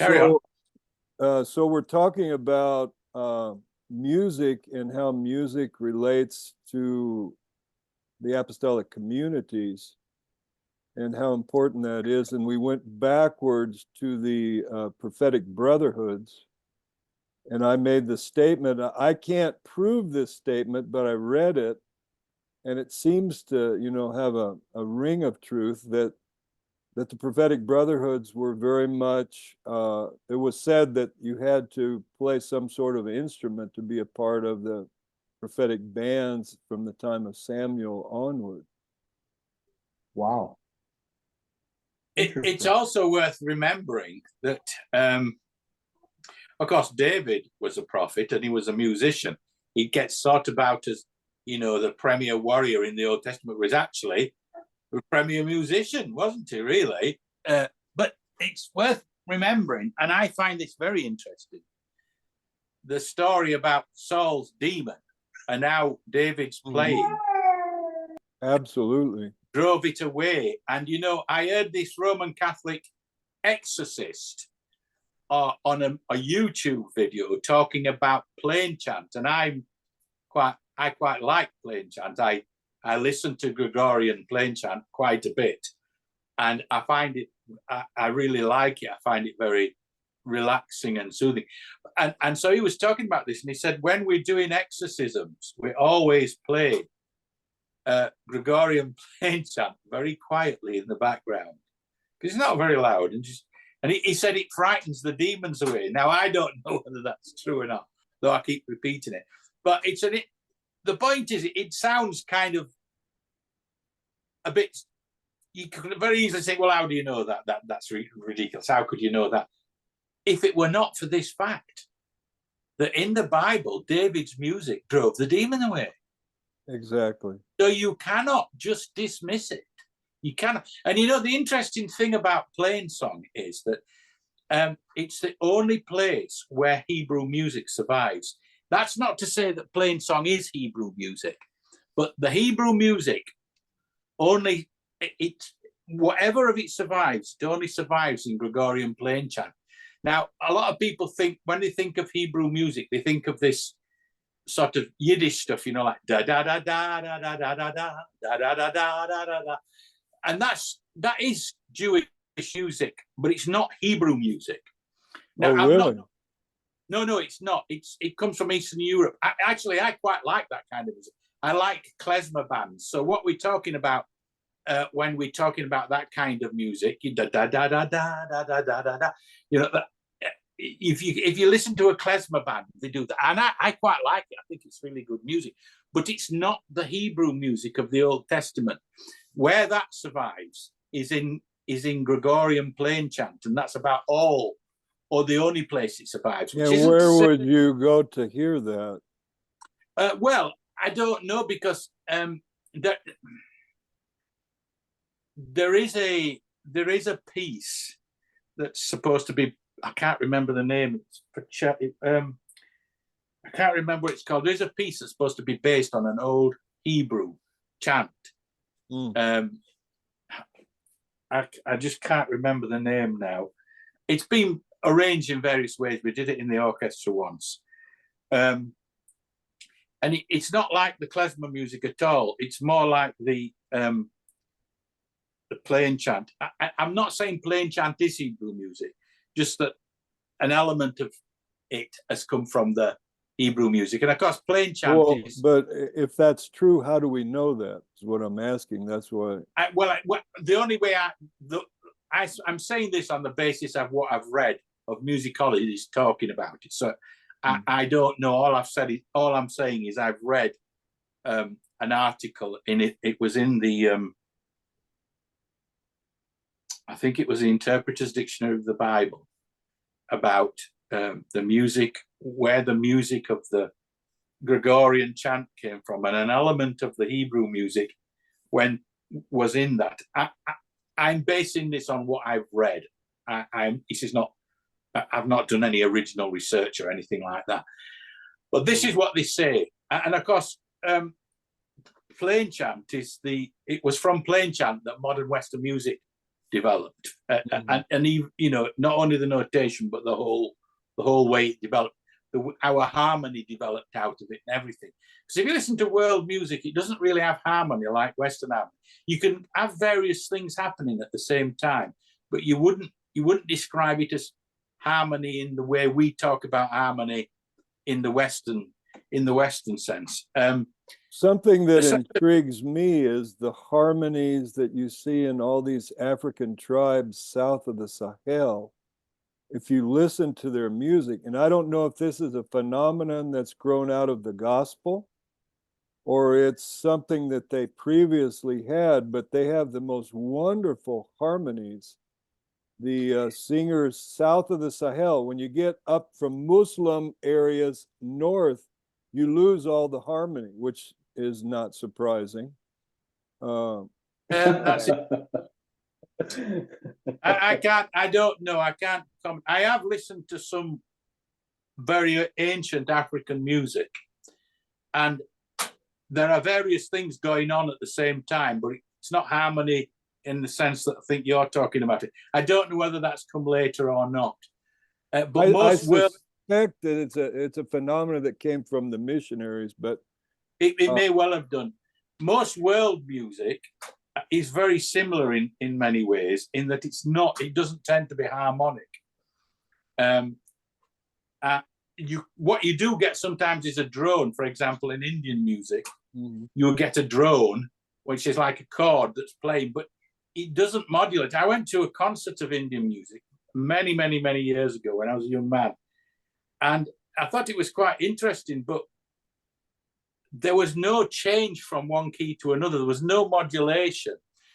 Carry on. So we're talking about music and how music relates to the apostolic communities and how important that is. And we went backwards to the prophetic brotherhoods. And I made the statement, I can't prove this statement, but I read it. And it seems to, have a ring of truth that the prophetic brotherhoods were very much, it was said that you had to play some sort of instrument to be a part of the prophetic bands from the time of Samuel onward. Wow. It's also worth remembering that, of course, David was a prophet and he was a musician. He gets thought about as, the premier warrior in the Old Testament, was actually a premier musician, wasn't he, really? But it's worth remembering, and I find this very interesting, the story about Saul's demon and how David's playing. Absolutely. Drove it away. And, I heard this Roman Catholic exorcist on a YouTube video talking about plain chant, and I quite like plain chant. I listen to Gregorian plain chant quite a bit, and I find it, I really like it. I find it very relaxing and soothing. And so he was talking about this, and he said, when we're doing exorcisms, we always play Gregorian plain chant very quietly in the background, because it's not very loud. And he said it frightens the demons away. Now, I don't know whether that's true or not, though I keep repeating it. But the point is, it sounds kind of a bit, you could very easily say, well, how do you know that? That's ridiculous. How could you know that? If it were not for this fact, that in the Bible, David's music drove the demon away. Exactly. So you cannot just dismiss it. You cannot. And the interesting thing about plain song is that it's the only place where Hebrew music survives. That's not to say that plain song is Hebrew music, but the Hebrew music only, whatever of it survives, it only survives in Gregorian plain chant. Now, a lot of people think, when they think of Hebrew music, they think of this sort of Yiddish stuff, like da da da da da da da da da da da da da da da, and that is Jewish music, but it's not Hebrew music. Now, really? No, it's not. It comes from Eastern Europe. I quite like that kind of music. I like klezmer bands. So what we're talking about when we're talking about that kind of music, da da da da da da da da da da, if you listen to a klezmer band, they do that, and I quite like it. I think it's really good music, but it's not the Hebrew music of the Old Testament. Where that survives is in Gregorian plain chant, and that's about all, or the only place it survives. Yeah, where would you go to hear that? Well, I don't know, because there is a piece that's supposed to be, I can't remember the name. I can't remember what it's called. There's a piece that's supposed to be based on an old Hebrew chant. I just can't remember the name now. It's been arranged in various ways. We did it in the orchestra once. And it's not like the klezmer music at all. It's more like the plain chant. I'm not saying plain chant is Hebrew music, just that an element of it has come from the Hebrew music. And of course, plain chant is... But if that's true, how do we know that, is what I'm asking. That's why... the only way I'm saying this on the basis of what I've read of musicologists talking about it. So I don't know. All I'm saying is I've read an article in it. It was in the... I think it was the Interpreter's Dictionary of the Bible, about the music, where the music of the Gregorian chant came from, and an element of the Hebrew music was in that. I'm basing this on what I've read. I've not done any original research or anything like that. But this is what they say. And of course, plain chant it was from plain chant that modern Western music developed, and even, you know, not only the notation but the whole way it developed. Our harmony developed out of it and everything. Because if you listen to world music, it doesn't really have harmony like Western harmony. You can have various things happening at the same time, but you wouldn't describe it as harmony in the way we talk about harmony in the Western sense. Something that intrigues me is the harmonies that you see in all these African tribes south of the Sahel. If you listen to their music, and I don't know if this is a phenomenon that's grown out of the gospel or it's something that they previously had, but they have the most wonderful harmonies. The singers south of the Sahel, when you get up from Muslim areas north, you lose all the harmony, which is not surprising. That's it. I don't know. I can't comment. I have listened to some very ancient African music, and there are various things going on at the same time, but it's not harmony in the sense that I think you're talking about it. I don't know whether that's come later or not. But I suspect that it's a phenomenon that came from the missionaries, but it may well have done. Most world music is very similar in many ways, in that it doesn't tend to be harmonic. What you do get sometimes is a drone. For example, in Indian music, you'll get a drone, which is like a chord that's playing, but it doesn't modulate. I went to a concert of Indian music many, many, many years ago when I was a young man, and I thought it was quite interesting, but there was no change from one key to another. There was no modulation.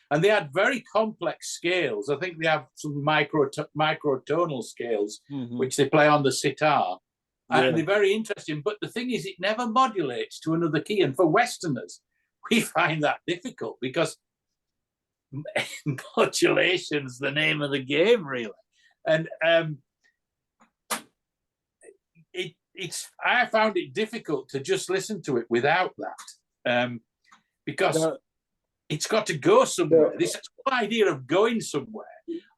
And they had very complex scales. I think they have some microtonal scales, which they play on the sitar. And they're very interesting. But the thing is, it never modulates to another key. And for Westerners, we find that difficult because modulation's the name of the game, really. And I found it difficult to just listen to it without that, because it's got to go somewhere. This whole idea of going somewhere,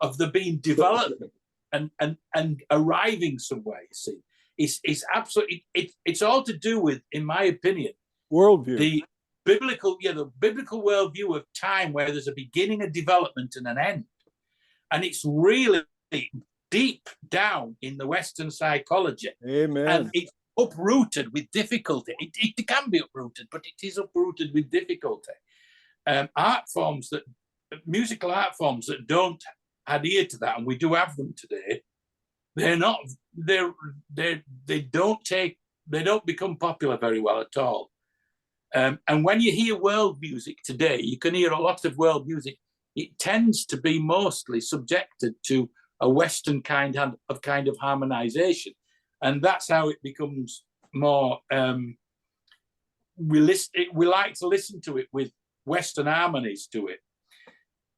of there being development and arriving somewhere, you see, is absolutely, it's all to do with, in my opinion, worldview. The biblical worldview of time, where there's a beginning, a development, and an end. And it's really deep down in the Western psychology. Amen. And it's uprooted with difficulty. It can be uprooted, but it is uprooted with difficulty. Musical art forms that don't adhere to that, and we do have them today, they don't become popular very well at all. And when you hear world music today, you can hear a lot of world music. It tends to be mostly subjected to a Western kind of harmonization, and that's how it becomes more realistic. We like to listen to it with Western harmonies to it,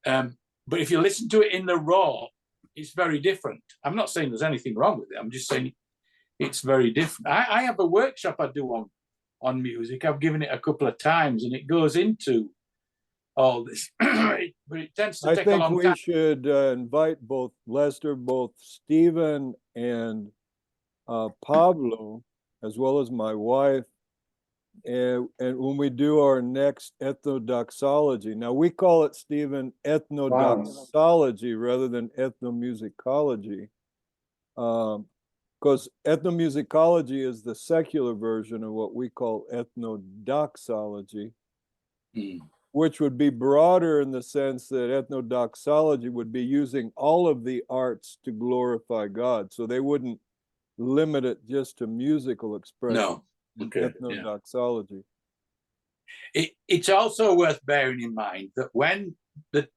but if you listen to it in the raw, it's very different. I'm not saying there's anything wrong with it. I'm just saying it's very different. I have a workshop I do on music. I've given it a couple of times, and it goes into all this, but it tends to take a long time. I think we should invite both Stephen and Pablo, as well as my wife, and when we do our next ethnodoxology. Now, we call it, Stephen, ethnodoxology rather than ethnomusicology, because ethnomusicology is the secular version of what we call ethnodoxology. Which would be broader in the sense that ethnodoxology would be using all of the arts to glorify God. So they wouldn't limit it just to musical expression. No. Okay. Ethnodoxology. Yeah. It's also worth bearing in mind that when the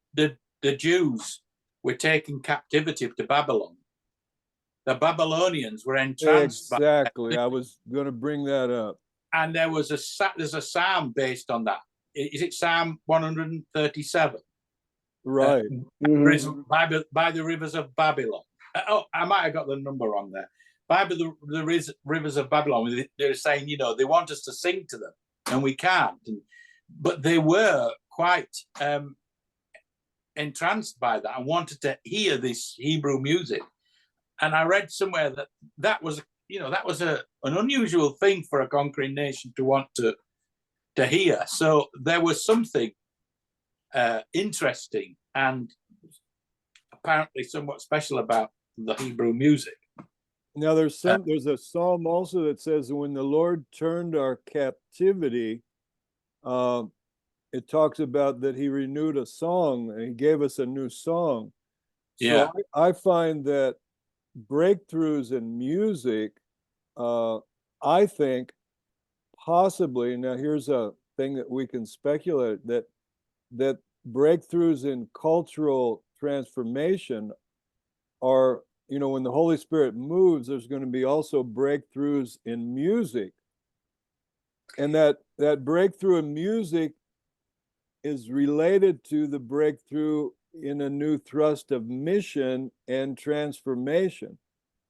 Jews were taken captivity to Babylon, the Babylonians were entranced. Exactly. I was going to bring that up. And there's a psalm based on that. Is it Psalm 137? Right. By the rivers of Babylon. I might have got the number wrong there. By the rivers of Babylon, they're saying, they want us to sing to them, and we can't. But they were quite entranced by that and wanted to hear this Hebrew music. And I read somewhere that that was an unusual thing for a conquering nation to want to hear. So there was something interesting and apparently somewhat special about the Hebrew music. Now there's a psalm also that says, when the Lord turned our captivity, it talks about that he renewed a song and he gave us a new song. Yeah. So I find that breakthroughs in music, I think possibly, now here's a thing that we can speculate, that breakthroughs in cultural transformation are, when the Holy Spirit moves, there's going to be also breakthroughs in music. And that breakthrough in music is related to the breakthrough in a new thrust of mission and transformation.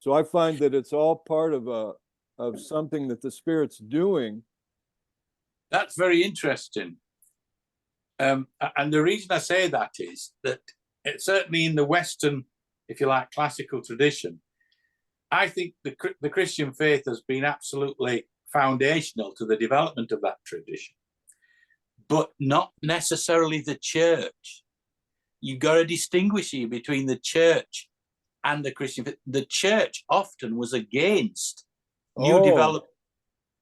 So I find that it's all part of something that the Spirit's doing. That's very interesting. And the reason I say that is that it's certainly in the Western, if you like, classical tradition, I think the Christian faith has been absolutely foundational to the development of that tradition, but not necessarily the church. You've got to distinguish here between the church and the Christian faith. The church often was against new development.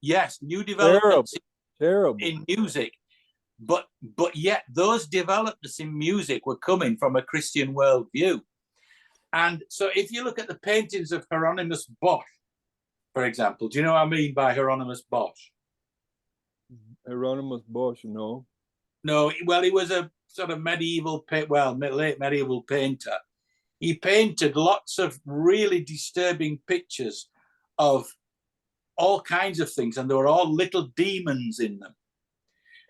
Yes, new developments terrible. in music. But yet those developments in music were coming from a Christian worldview. And so if you look at the paintings of Hieronymus Bosch, for example, do you know what I mean by Hieronymus Bosch? Hieronymus Bosch, no. No, well, he was a sort of late medieval painter. He painted lots of really disturbing pictures of all kinds of things, and there were all little demons in them.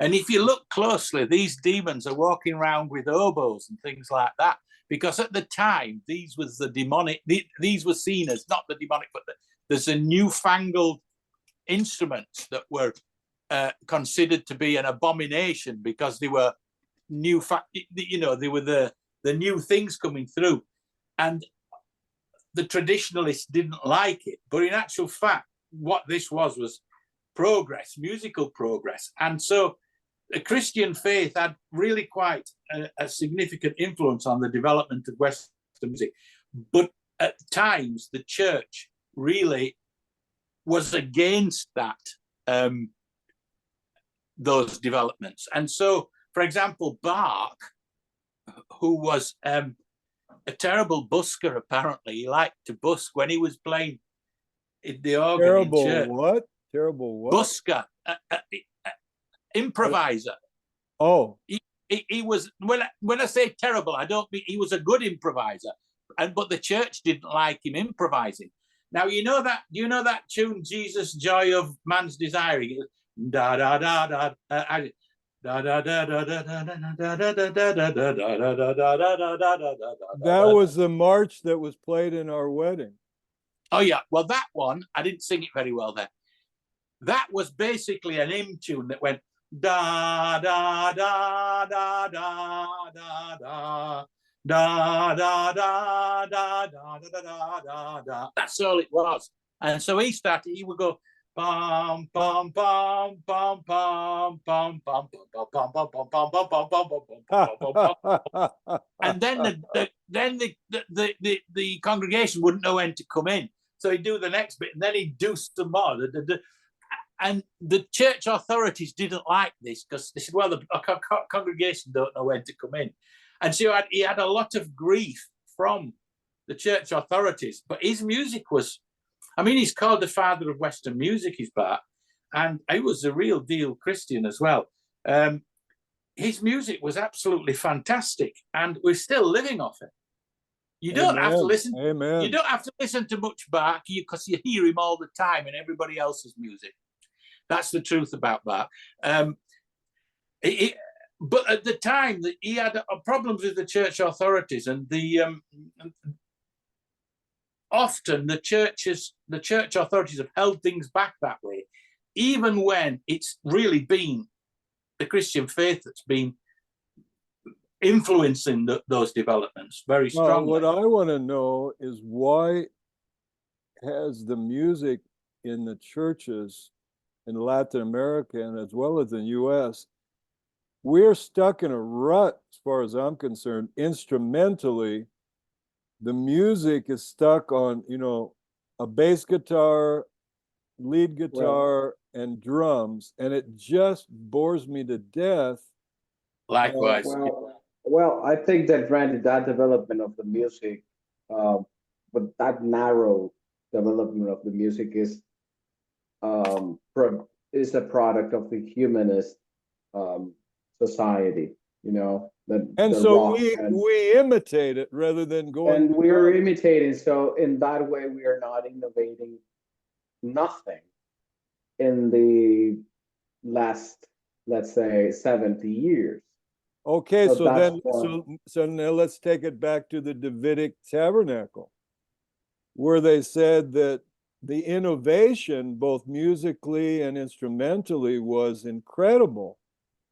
And if you look closely, these demons are walking around with oboes and things like that, because at the time, these was the demonic, these were seen as not the demonic, but there's a newfangled instruments that were considered to be an abomination because they were new, they were the new things coming through. And the traditionalists didn't like it. But in actual fact, what this was progress, musical progress. And so the Christian faith had really quite a significant influence on the development of Western music. But at times, the church really was against that, those developments. And so, for example, Bach, who was a terrible busker, apparently, he liked to busk when he was playing in the organ in church. Terrible what? Busker. Improviser. Oh, he was, when I say terrible, I don't mean he was a good improviser, but the church didn't like him improvising. Now do you know that tune, Jesus, Joy of Man's Desire? He goes, da da da da da da da da da da da da da. that was the march that was played in our wedding. Oh yeah, well that one I didn't sing it very well then. That was basically an hymn tune that went da da da da da da da da da da da da da da da. That's all it was. And so he would go pam pam pam pam pam pam pam pam pam pam pam pam pam pam pam. And then the congregation wouldn't know when to come in. So he'd do the next bit and then he'd do some more. And the church authorities didn't like this because they said, well, the congregation don't know when to come in. And so he had a lot of grief from the church authorities. But his music was, he's called the father of Western music, he's Bach, and he was a real deal Christian as well. His music was absolutely fantastic, and we're still living off it. You don't have to listen. Amen. You don't have to listen to much Bach because you hear him all the time in everybody else's music. That's the truth about that. But at the time, he had problems with the church authorities, and often the church authorities have held things back that way, even when it's really been the Christian faith that's been influencing those developments very strongly. What I want to know is why has the music in the churches in Latin America and as well as in the US, we're stuck in a rut as far as I'm concerned. Instrumentally, the music is stuck on, a bass guitar, lead guitar, and drums, and it just bores me to death. Likewise. Well, I think that, Randy, that development of the music, but that narrow development of the music is a product of the humanist society, And so we imitate it rather than going. And we are imitating. So in that way, we are not innovating nothing in the last, let's say, 70 years. Okay, so now let's take it back to the Davidic tabernacle, where they said that the innovation, both musically and instrumentally, was incredible.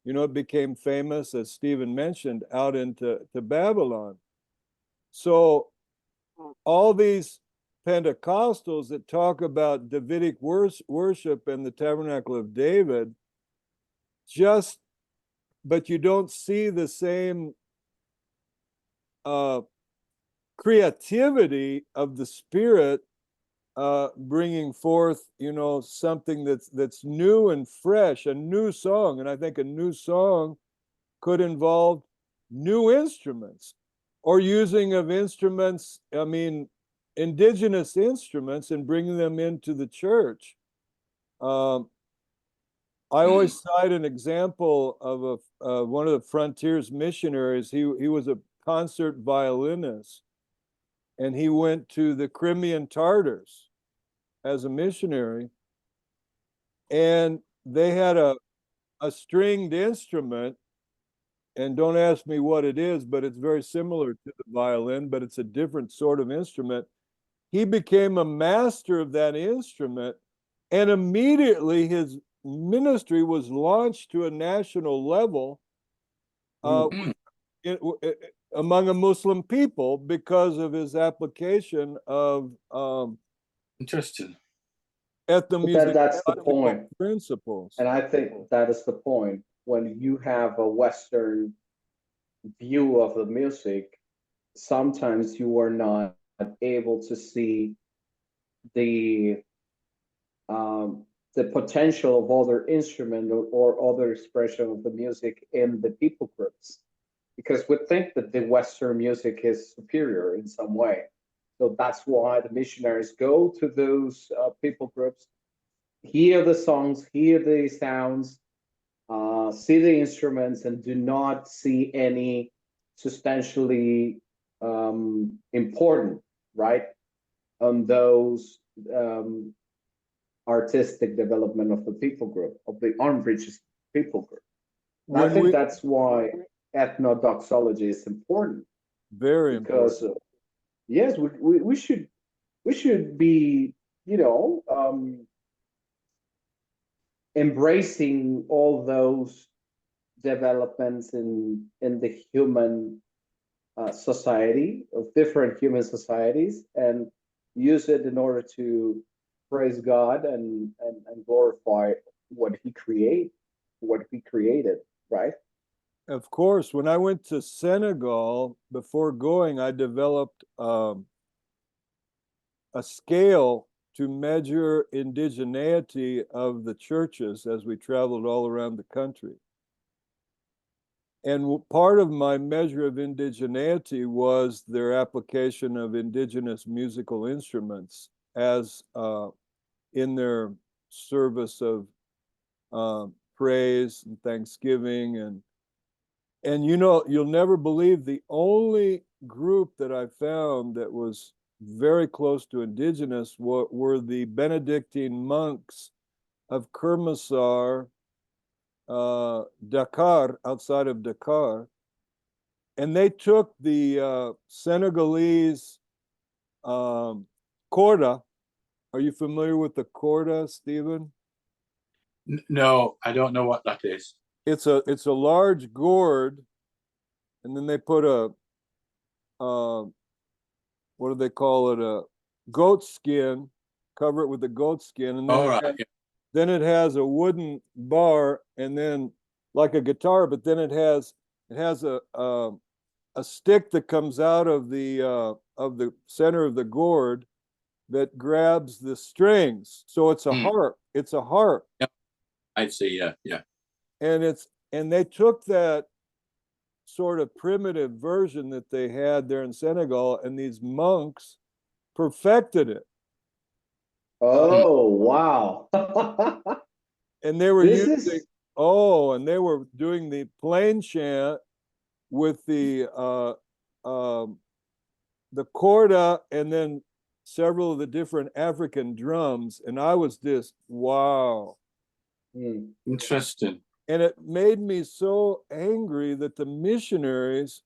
It became famous, as Stephen mentioned, out into Babylon. So all these Pentecostals that talk about Davidic worship and the Tabernacle of David, but you don't see the same creativity of the Spirit bringing forth, something that's new and fresh, a new song. And I think a new song could involve new instruments or using of instruments, indigenous instruments, and bringing them into the church. I always cite an example of one of the frontiers missionaries. He was a concert violinist, and he went to the Crimean Tartars as a missionary, and they had a stringed instrument, and don't ask me what it is, but it's very similar to the violin, but it's a different sort of instrument. He became a master of that instrument, and immediately his ministry was launched to a national level among a Muslim people because of his application of interesting ethnomusic. That's the point. Principles. And I think that is the point. When you have a Western view of the music, sometimes you are not able to see the potential of other instrument or other expression of the music in the people groups, because we think that the Western music is superior in some way. So that's why the missionaries go to those people groups, hear the songs, hear the sounds, see the instruments, and do not see any substantially important, right, on those artistic development of the people group, of the unreached people group. And I think that's why ethnodoxology is important. Very important. Because yes, we should be, embracing all those developments in the human society, of different human societies, and use it in order to praise God and glorify what He created, right? Of course, when I went to Senegal, before going, I developed a scale to measure indigeneity of the churches as we traveled all around the country. And part of my measure of indigeneity was their application of indigenous musical instruments as in their service of praise and thanksgiving. And you'll never believe, the only group that I found that was very close to indigenous were the Benedictine monks of Kermassar, Dakar, outside of Dakar. And they took the Senegalese corda. Are you familiar with the corda, Stephen? No, I don't know what that is. It's a large gourd and then they put a what do they call it? A goat skin, cover it with a goat skin, and then All right. Yeah. then it has a wooden bar, and then like a guitar, but then it has a stick that comes out of the center of the gourd that grabs the strings. So it's a harp. It's a harp. Yep. I see. Yeah. Yeah. And they took that sort of primitive version that they had there in Senegal, and these monks perfected it. Oh, wow. And they were This using is and they were doing the plain chant with the corda and then several of the different African drums, and I was just wow. Interesting. And it made me so angry that the missionaries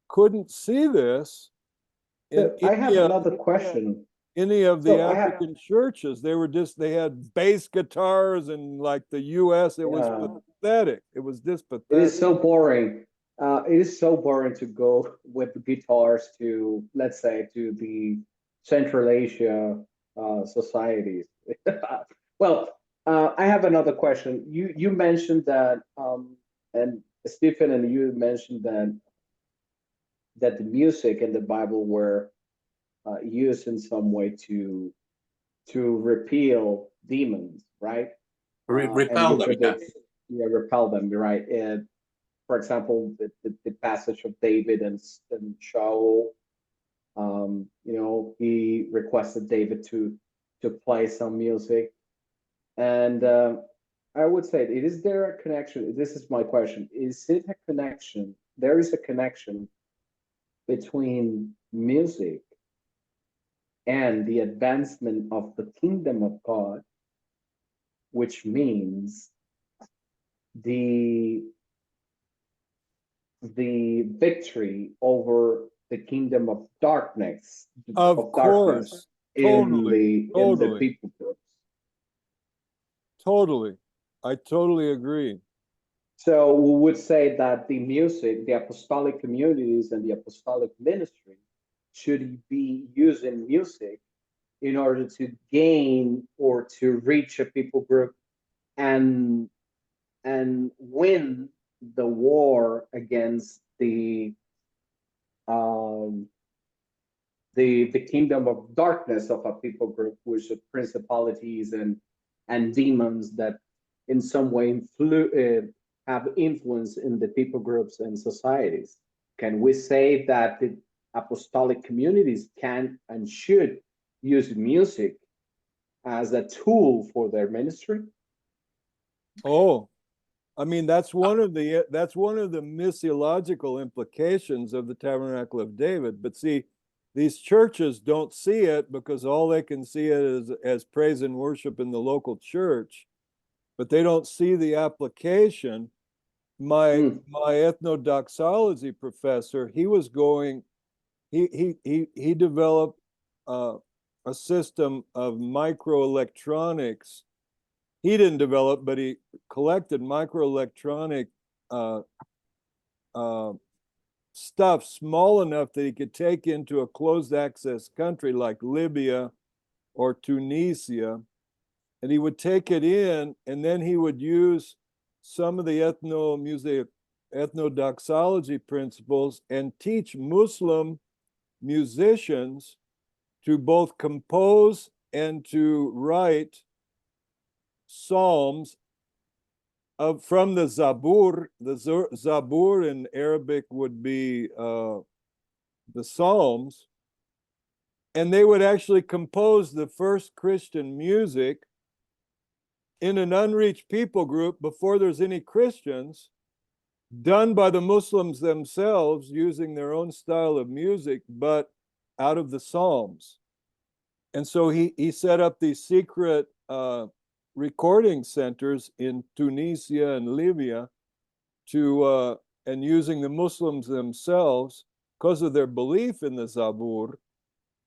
couldn't see this in I have another question. any of the So I have- African churches. They had bass guitars, and like the US, it was pathetic. It was just It pathetic. is so boring. It is so boring to go with guitars to, let's say, to the Central Asia societies. Well, I have another question. You mentioned that, and Stephen and you mentioned that the music in the Bible were used in some way to repel demons, right? Repel them. Yeah, repel them, right? And for example, the passage of David and Shaul, he requested David to play some music, and I would say, is there a connection? This is my question. Is it a connection? There is a connection between music and the advancement of the kingdom of God, which means the victory over the kingdom of darkness, Of course. Totally. in the people groups. Totally. I totally agree. So we would say that the music, the apostolic communities and the apostolic ministry should be using music in order to gain or to reach a people group and win the war against the kingdom of darkness of a people group, which are principalities and demons that in some way have influence in the people groups and societies. Can we say that the apostolic communities can and should use music as a tool for their ministry? Oh, I mean, that's one of the missiological implications of the Tabernacle of David. But see, these churches don't see it because all they can see it is as praise and worship in the local church, but they don't see the application. My ethnodoxology professor, he developed a system of microelectronics. He didn't develop, but he collected microelectronic stuff small enough that he could take into a closed access country like Libya or Tunisia. And he would take it in, and then he would use some of the ethnodoxology principles and teach Muslim musicians to both compose and to write psalms from the Zabur. The Zabur in Arabic would be the Psalms. And they would actually compose the first Christian music in an unreached people group before there's any Christians, done by the Muslims themselves using their own style of music, but out of the Psalms. And so he set up these secret recording centers in Tunisia and Libya and using the Muslims themselves, because of their belief in the Zabur,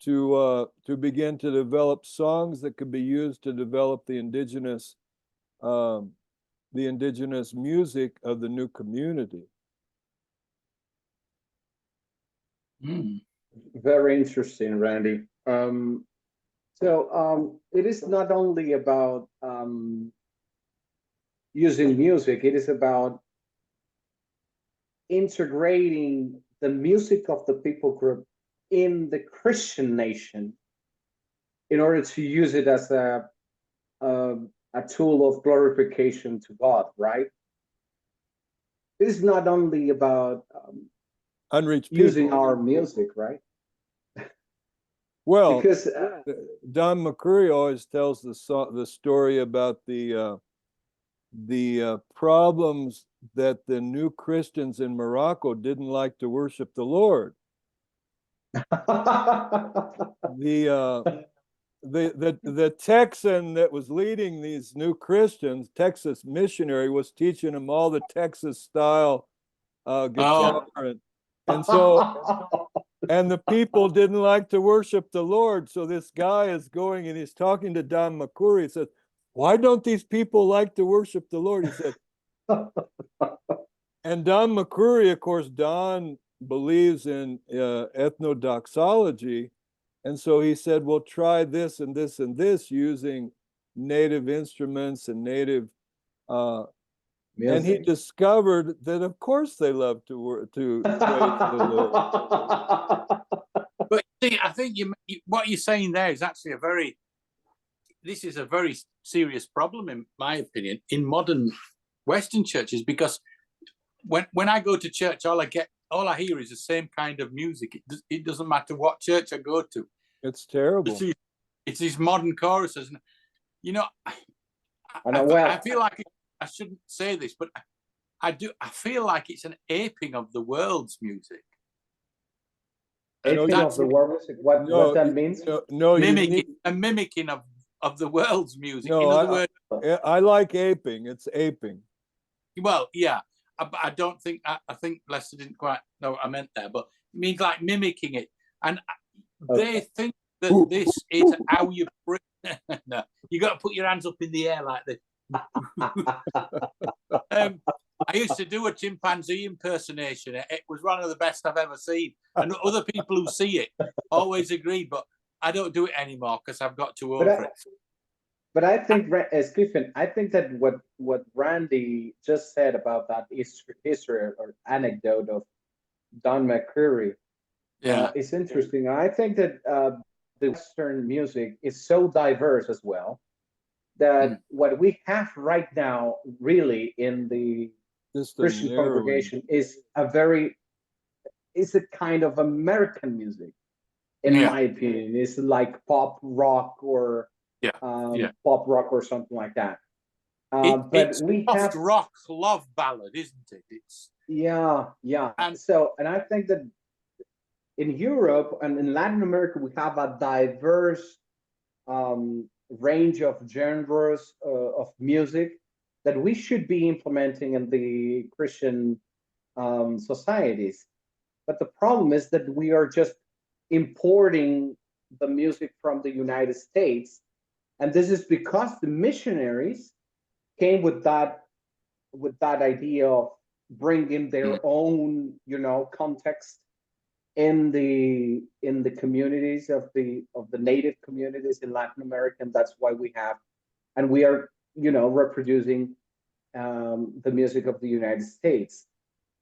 to begin to develop songs that could be used to develop the indigenous music of the new community. Mm. Very interesting, Randy. So it is not only about using music, it is about integrating the music of the people group in the Christian nation in order to use it as a tool of glorification to God, right? It is not only about Unreached using people. our music, right? Well, Because Don McCurry always tells the story about the problems that the new Christians in Morocco didn't like to worship the Lord. The Texan that was leading these new Christians, Texas missionary, was teaching them all the Texas style guitar, and so and the people didn't like to worship the Lord. So this guy is going and he's talking to Don McCurry. He said, "Why don't these people like to worship the Lord?" He said, and Don McCurry, of course, Don believes in ethnodoxology. And so he said, well, try this and this and this using native instruments and native, and he discovered that, of course, they love to praise the Lord. But see, I think what you're saying there is actually this is a very serious problem, in my opinion, in modern Western churches, because when I go to church, all I hear is the same kind of music. It doesn't matter what church I go to. It's terrible. It's these modern choruses. You know, I feel like I shouldn't say this, but I do. I feel like it's an aping of the world's music. Aping of the world music. What that means? No, a mimicking of the world's music. No, in other words, I like aping. It's aping. Well, yeah. I don't think, I think Lester didn't quite know what I meant there, but it means like mimicking it. And they think that this is how you bring, no, you got to put your hands up in the air like this. I used to do a chimpanzee impersonation. It was one of the best I've ever seen. And other people who see it always agree, but I don't do it anymore because I've got too old for it. But I think, Stephen, I think that what Randy just said about that history or anecdote of Don McCurry is interesting. I think that the Western music is so diverse as well that what we have right now, really, in the Christian congregation is a kind of American music, in my opinion. It's like pop rock or pop rock or something like that. But it's we have rock love ballad, isn't it? It's and I think that in Europe and in Latin America we have a diverse range of genres of music that we should be implementing in the Christian societies. But the problem is that we are just importing the music from the United States. And this is because the missionaries came with that idea of bringing their own, context in the communities of the native communities in Latin America. And that's why we are, reproducing the music of the United States.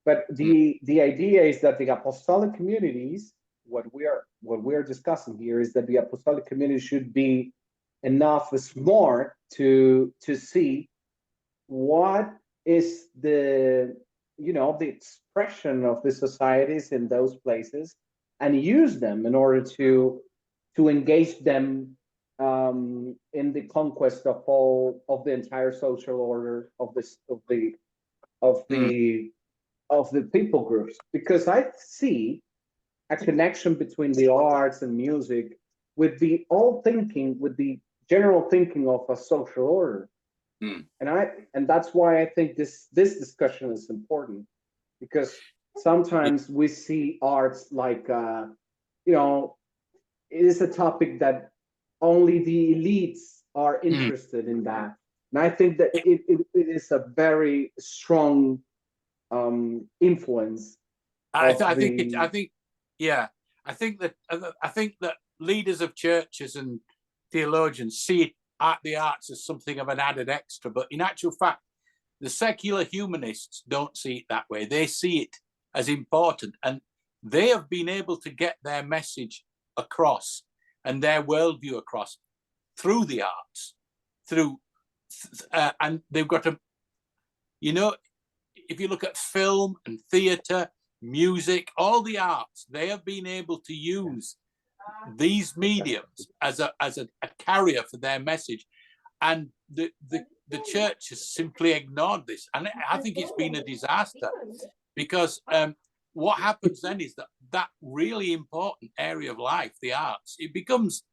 But the idea is that the apostolic communities, what we're discussing here is that the apostolic community should be enough smart to see what is the expression of the societies in those places and use them in order to engage them in the conquest of the entire social order of the people groups, because I see a connection between the arts and music with the general thinking of a social order. And that's why I think this discussion is important, because sometimes we see arts like it is a topic that only the elites are interested in that. And I think that it is a very strong influence. I think Yeah, I think that leaders of churches and theologians see the arts as something of an added extra, but in actual fact, the secular humanists don't see it that way. They see it as important, and they have been able to get their message across and their worldview across through the arts, and they've got a, you know, if you look at film and theatre, music, all the arts, they have been able to use these mediums as a carrier for their message, and the church has simply ignored this, and I think it's been a disaster, because what happens then is that really important area of life, the arts, it becomes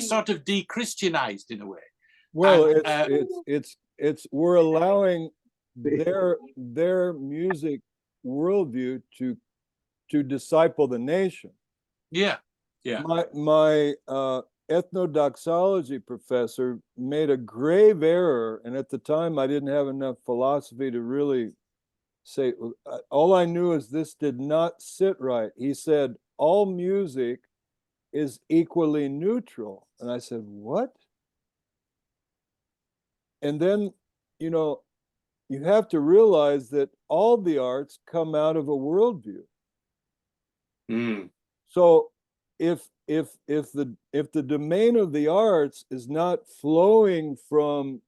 sort of de-Christianized in a way. Well, it's we're allowing their music worldview to disciple the nation. Yeah, yeah. My ethnodoxology professor made a grave error, and at the time I didn't have enough philosophy to really say. All I knew is this did not sit right. He said all music is equally neutral, and I said, what? And then, you know, you have to realize that all the arts come out of a worldview. Mm. So if the domain of the arts is not flowing from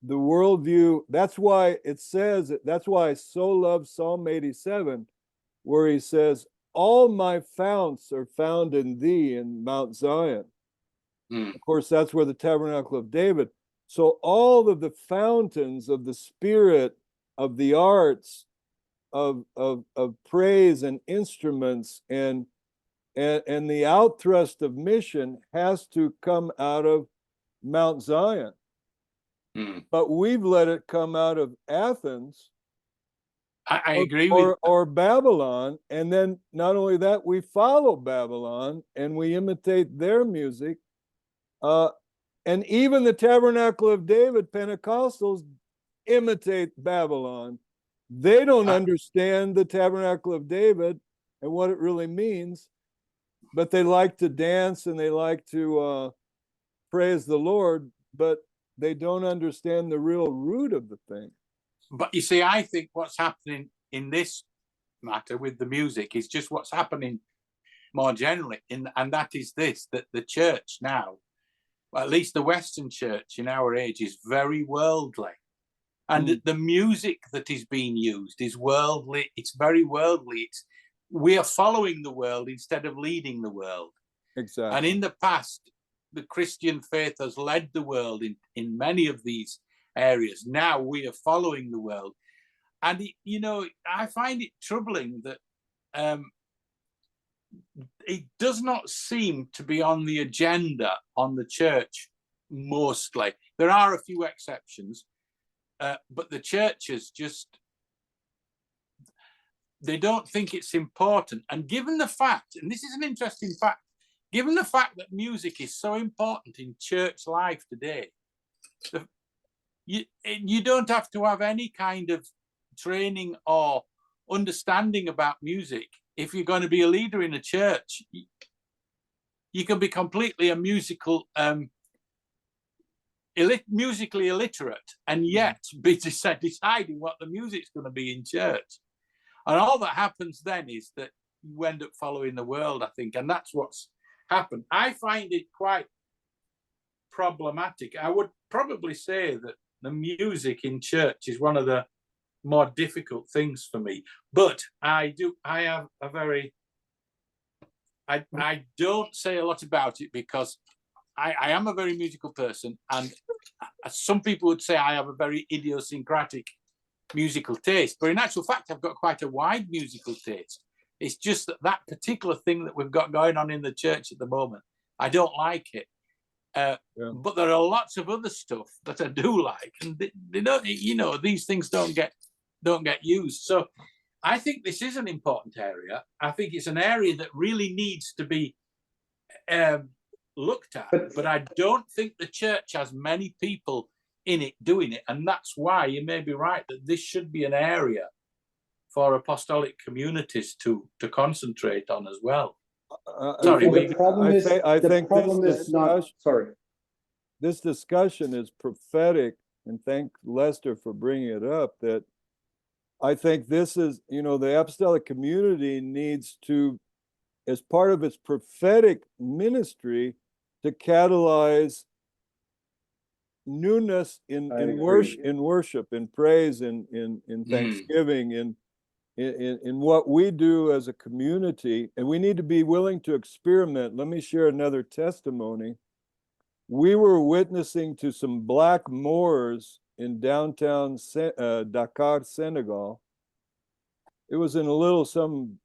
the worldview, that's why it says, that's why I so love Psalm 87, where he says, all my founts are found in thee in Mount Zion. Mm. Of course, that's where the Tabernacle of David. So all of the fountains of the spirit, of the arts, of praise and instruments, and the outthrust of mission has to come out of Mount Zion. Mm. But we've let it come out of Athens. I agree with or Babylon, and then not only that, we follow Babylon and we imitate their music. And even the Tabernacle of David Pentecostals imitate Babylon. They don't understand the Tabernacle of David and what it really means, but they like to dance and they like to praise the Lord, but they don't understand the real root of the thing. But you see, I think what's happening in this matter with the music is just what's happening more generally, and that is this, that the church now, well, at least the Western church in our age, is very worldly. And the music that is being used is worldly. It's very worldly. We are following the world instead of leading the world. Exactly. And in the past, the Christian faith has led the world in many of these areas. Now we are following the world. And, you know, I find it troubling that it does not seem to be on the agenda on the church mostly. There are a few exceptions, but the churches just, they don't think it's important. And given the fact, and this is an interesting fact, given the fact that music is so important in church life today, you don't have to have any kind of training or understanding about music. If you're going to be a leader in a church, you can be completely a musically illiterate and yet be deciding what the music's going to be in church. And all that happens then is that you end up following the world, I think, and that's what's happened. I find it quite problematic. I would probably say that the music in church is one of the more difficult things for me, but I don't say a lot about it because I am a very musical person, and some people would say I have a very idiosyncratic musical taste, but in actual fact I've got quite a wide musical taste. It's just that particular thing that we've got going on in the church at the moment, I don't like it. But there are lots of other stuff that I do like, and they don't, you know, these things don't get used. So I think this is an important area. I think it's an area that really needs to be looked at, but I don't think the church has many people in it doing it, and that's why you may be right that this should be an area for apostolic communities to concentrate on as well. And Sorry, the problem is, I the think problem this is not, sorry. This discussion is prophetic, and thank Lester for bringing it up, that I think this is, the apostolic community needs to, as part of its prophetic ministry, to catalyze newness in worship, in praise, in thanksgiving, in what we do as a community. And we need to be willing to experiment. Let me share another testimony. We were witnessing to some black Moors in downtown Dakar, Senegal. It was in some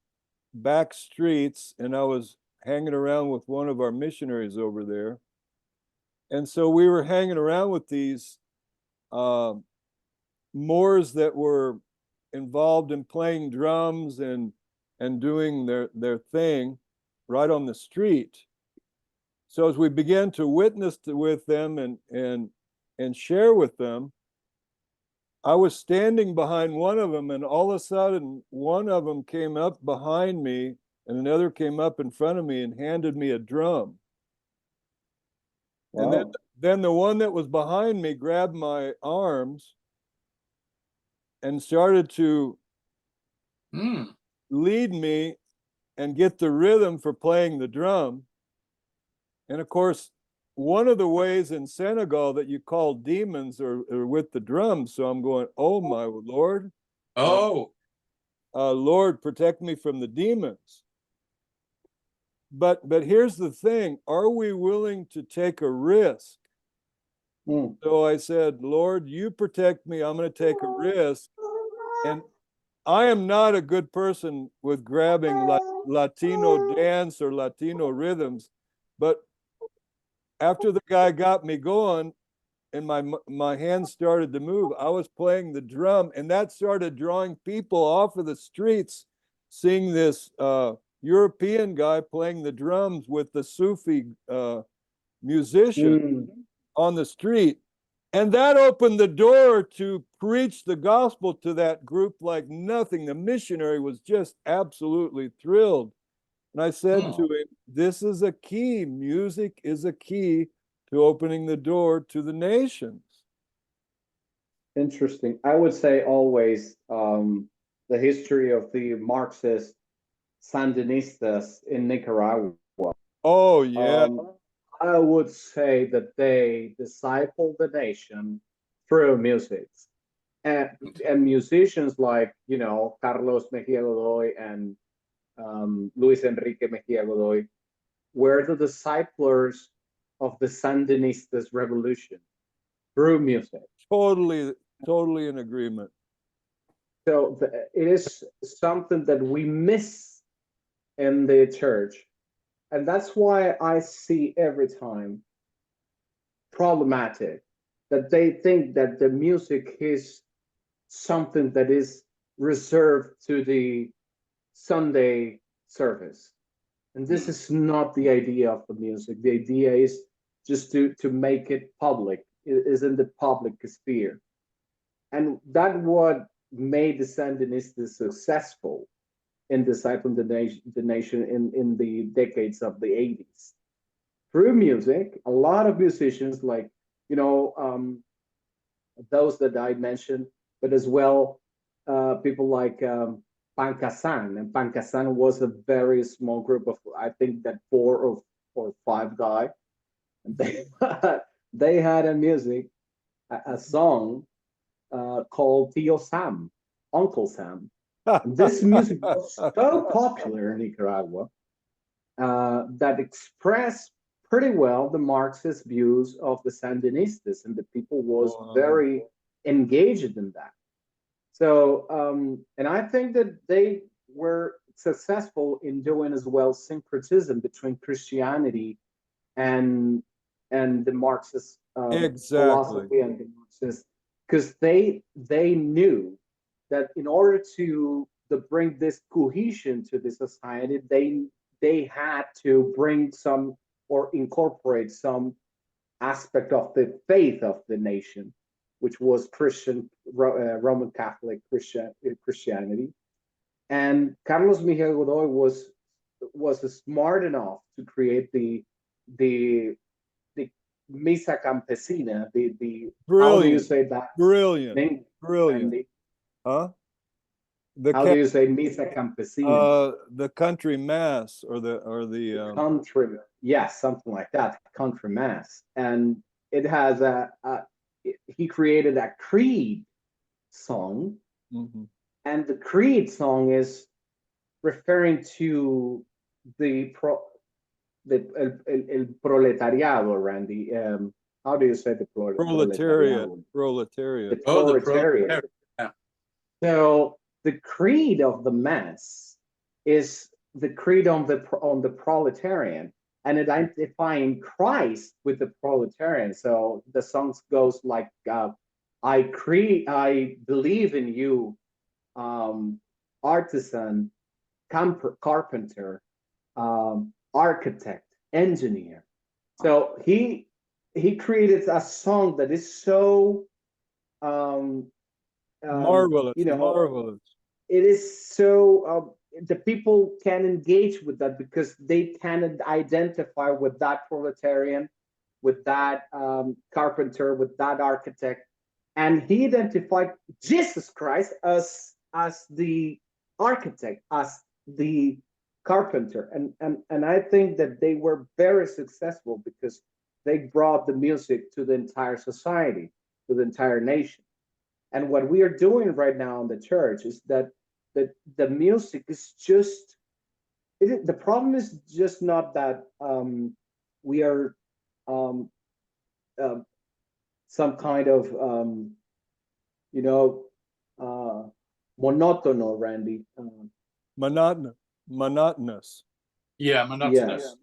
back streets, and I was hanging around with one of our missionaries over there. And so we were hanging around with these Moors that were involved in playing drums and doing their thing right on the street. So as we began to witness with them and share with them, I was standing behind one of them, and all of a sudden, one of them came up behind me, and another came up in front of me and handed me a drum. Wow. And then the one that was behind me grabbed my arms and started to lead me and get the rhythm for playing the drum. And of course, one of the ways in Senegal that you call demons are with the drums. So I'm going, oh my Lord. Lord, protect me from the demons. But here's the thing, are we willing to take a risk? So I said, Lord, you protect me, I'm going to take a risk. And I am not a good person with grabbing Latino dance or Latino rhythms, but after the guy got me going and my hands started to move, I was playing the drum, and that started drawing people off of the streets, seeing this European guy playing the drums with the Sufi musician on the street. And that opened the door to preach the gospel to that group like nothing. The missionary was just absolutely thrilled. And I said to him, this is a key. Music is a key to opening the door to the nations. Interesting. I would say always the history of the Marxist Sandinistas in Nicaragua. Oh, yeah. I would say that they discipled the nation through music. And musicians like, Carlos Mejia Godoy and Luis Enrique Mejia Godoy were the disciples of the Sandinistas revolution through music. Totally in agreement. So it is something that we miss in the church. And that's why I see every time problematic that they think that the music is something that is reserved to the Sunday service. And this is not the idea of the music. The idea is just to make it public. It is in the public sphere. And that's what made the Sandinistas successful in discipling the nation in the decades of the 80s. Through music, a lot of musicians like, those that I mentioned, but as well, people like Pancasan. And Pancasan was a very small group of, I think that 4 or 5 guys. And they had a song called Tío Sam, Uncle Sam. This music was so popular in Nicaragua that expressed pretty well the Marxist views of the Sandinistas, and the people was very engaged in that. So, and I think that they were successful in doing as well syncretism between Christianity and the Marxist philosophy and the Marxist, because they knew that in order to bring this cohesion to the society, they had to bring some or incorporate some aspect of the faith of the nation, which was Christian, Roman Catholic Christianity. And Carlos Miguel Godoy was smart enough to create the misa campesina, the how do you Brilliant, say that brilliant, name, brilliant. Randy? Huh? The How do you say misa campesina? the country mass or the Country, yes, something like that, country mass. And it has he created a creed song, mhm. and the creed song is referring to the el proletariado, Randy. How do you say the Proletariat, proletariado? The proletariat. Oh, the proletariat. yeah. So the creed of the mass is the creed on the proletarian, and identifying Christ with the proletarian. So the song goes like, I believe in you, artisan, carpenter, architect, engineer. So he created a song that is so Marvelous, you know, marvelous. it is so the people can engage with that because they can identify with that proletarian, with that carpenter, with that architect, and he identified Jesus Christ as the architect, as the carpenter, and I think that they were very successful because they brought the music to the entire society, to the entire nation. And what we are doing right now in the church is that the music is just the problem is just not that we are um, uh, some kind of you know monotono, Randy. Monotonous. Yeah, monotonous.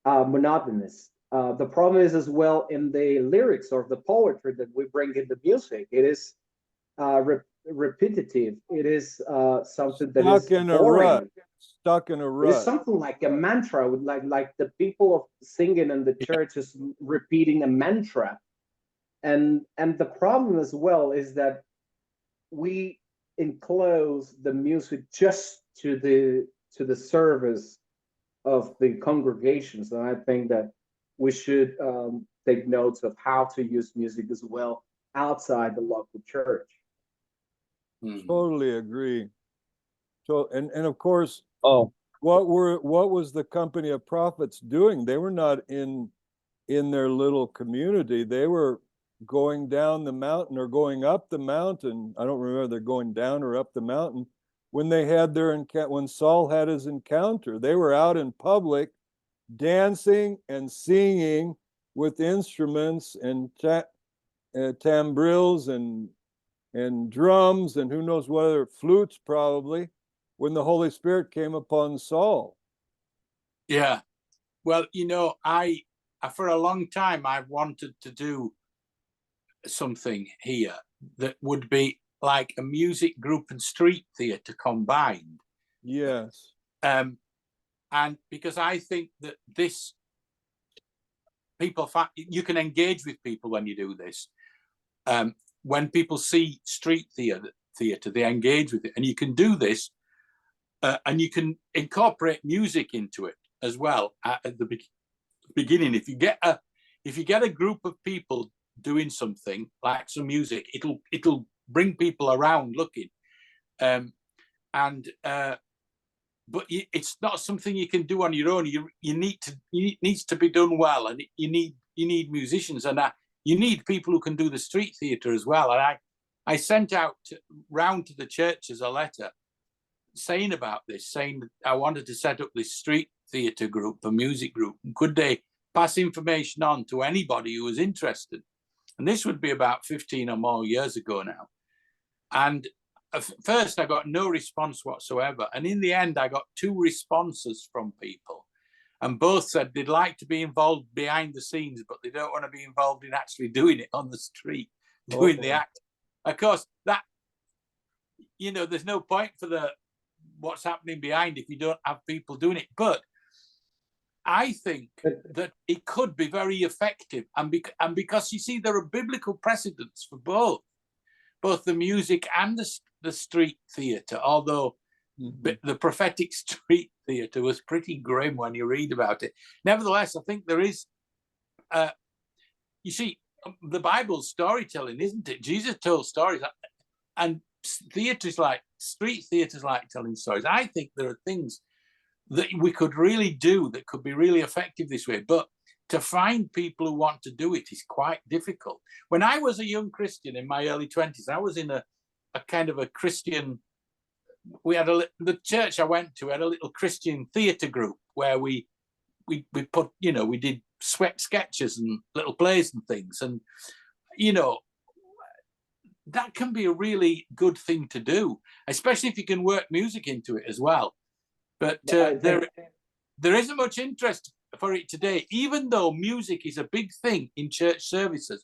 Monotonous. The problem is as well in the lyrics or the poetry that we bring in the music. It is repetitive. It is something that is Stuck in a rut. boring. Stuck in a It is rut. something like a mantra, with like the people of singing in the Yeah. church is repeating a mantra. And the problem as well is that we enclose the music just to the service of the congregations, and I think that we should take notes of how to use music as well outside the local church. Totally agree. So and of course, Oh, what was the company of prophets doing? They were not in their little community. They were going down the mountain or going up the mountain. I don't remember they're going down or up the mountain when they had when Saul had his encounter. They were out in public dancing and singing with instruments and tambourines and drums and who knows what other, flutes probably, when the Holy Spirit came upon Saul. Yeah. Well, I for a long time I've wanted to do something here that would be like a music group and street theatre combined. Yes. And because I think that you can engage with people when you do this. When people see street theatre, they engage with it, and you can do this, and you can incorporate music into it as well at the beginning. If you get a group of people doing something like some music, it'll bring people around looking, but it's not something you can do on your own. It needs to be done well, and you need musicians, and you need people who can do the street theatre as well. And I sent out round to the churches a letter saying about this, saying that I wanted to set up this street theatre group, a music group. Could they pass information on to anybody who was interested? And this would be about 15 or more years ago now. And at first I got no response whatsoever. And in the end, I got 2 responses from people. And both said they'd like to be involved behind the scenes, but they don't want to be involved in actually doing it on the street, doing the act. Of course, that, there's no point for what's happening behind if you don't have people doing it. But I think that it could be very effective. And because, you see, there are biblical precedents for both the music and the street theatre, although But the prophetic street theatre was pretty grim when you read about it. Nevertheless, I think there is, you see, the Bible's storytelling, isn't it? Jesus told stories, and street theatres like telling stories. I think there are things that we could really do that could be really effective this way, but to find people who want to do it is quite difficult. When I was a young Christian in my early 20s, I was in a kind of a Christian, we had the church I went to had a little Christian theatre group where we put, we did sweat sketches and little plays and things. And, that can be a really good thing to do, especially if you can work music into it as well. But there isn't much interest for it today, even though music is a big thing in church services.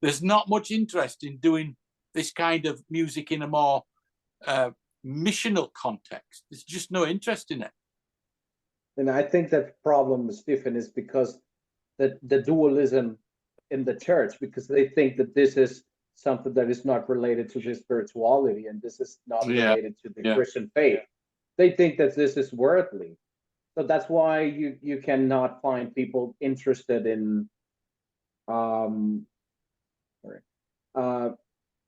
There's not much interest in doing this kind of music in a more missional context. There's just no interest in it. And I think that the problem, Stephen, is because the dualism in the church, because they think that this is something that is not related to the spirituality, and this is not related to the Christian faith. They think that this is worldly. So that's why you cannot find people interested in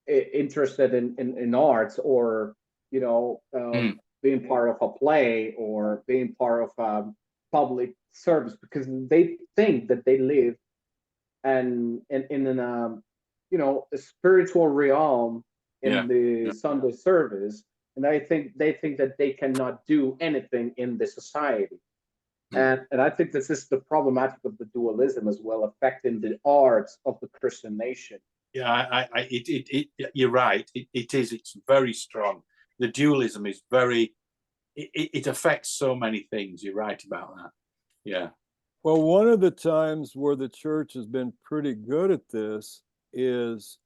interested in arts, or being part of a play, or being part of a public service, because they think that they live and in a spiritual realm in the Sunday service, and they think that they cannot do anything in the society. And I think this is the problematic of the dualism as well, affecting the arts of the Christian nation. Yeah, you're right. It is. It's very strong. The dualism is very. It affects so many things. You're right about that. Yeah. Well, one of the times where the church has been pretty good at this is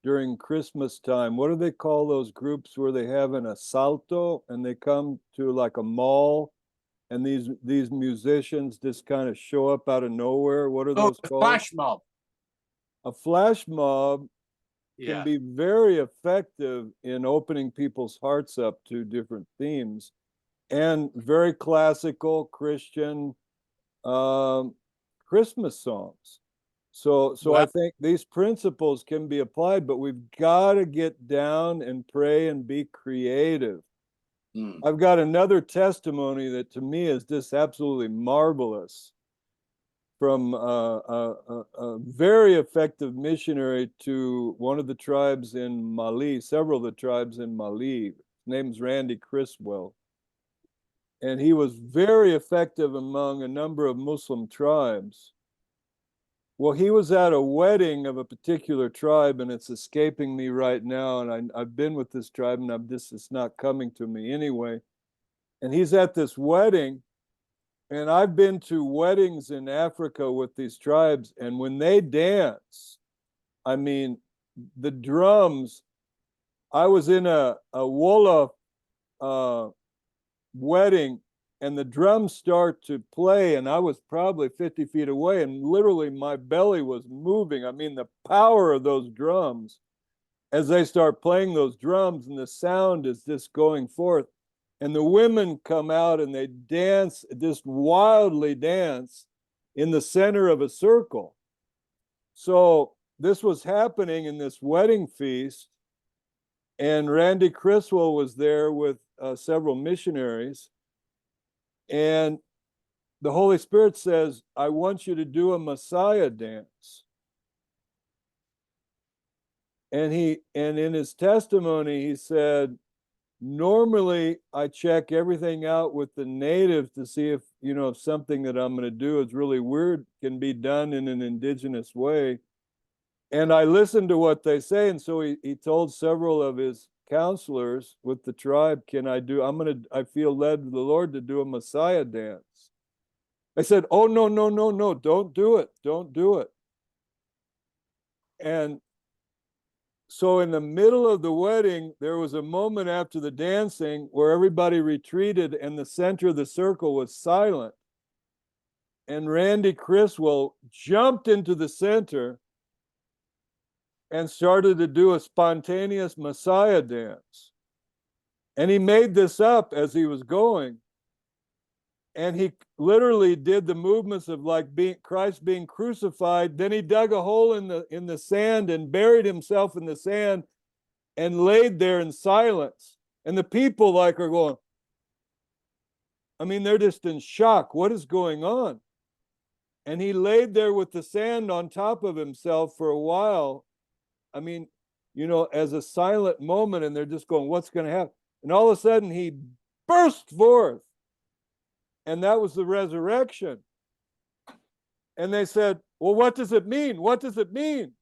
during Christmas time. What do they call those groups where they have an assalto and they come to like a mall, and these musicians just kind of show up out of nowhere? What are those called? Flash mob. A flash mob can be very effective in opening people's hearts up to different themes, and very classical Christian Christmas songs. So I think these principles can be applied, but we've got to get down and pray and be creative. I've got another testimony that to me is just absolutely marvelous, from a very effective missionary to one of the tribes in Mali, several of the tribes in Mali. His name's Randy Criswell. And he was very effective among a number of Muslim tribes. Well, he was at a wedding of a particular tribe, and it's escaping me right now. And I've been with this tribe, and it's not coming to me anyway. And he's at this wedding, and I've been to weddings in Africa with these tribes, and when they dance, I mean, the drums. I was in a Wolof wedding, and the drums start to play, and I was probably 50 feet away, and literally my belly was moving. I mean, the power of those drums as they start playing those drums, and the sound is just going forth. And the women come out and they dance, just wildly dance in the center of a circle. So this was happening in this wedding feast, and Randy Criswell was there with several missionaries. And the Holy Spirit says, I want you to do a Messiah dance. And in his testimony, he said, normally I check everything out with the natives to see if something that I'm going to do is really weird can be done in an indigenous way. And I listened to what they say. And so he told several of his counselors with the tribe, I feel led to the Lord to do a Messiah dance. I said, oh, no, don't do it. And so in the middle of the wedding, there was a moment after the dancing where everybody retreated and the center of the circle was silent. And Randy Criswell jumped into the center and started to do a spontaneous Messiah dance. And he made this up as he was going. And he literally did the movements of like Christ being crucified. Then he dug a hole in the sand and buried himself in the sand and laid there in silence. And the people like are going, I mean, they're just in shock. What is going on? And he laid there with the sand on top of himself for a while. I mean, you know, as a silent moment, and they're just going, what's going to happen? And all of a sudden he burst forth. And that was the resurrection. And they said, well, what does it mean? What does it mean?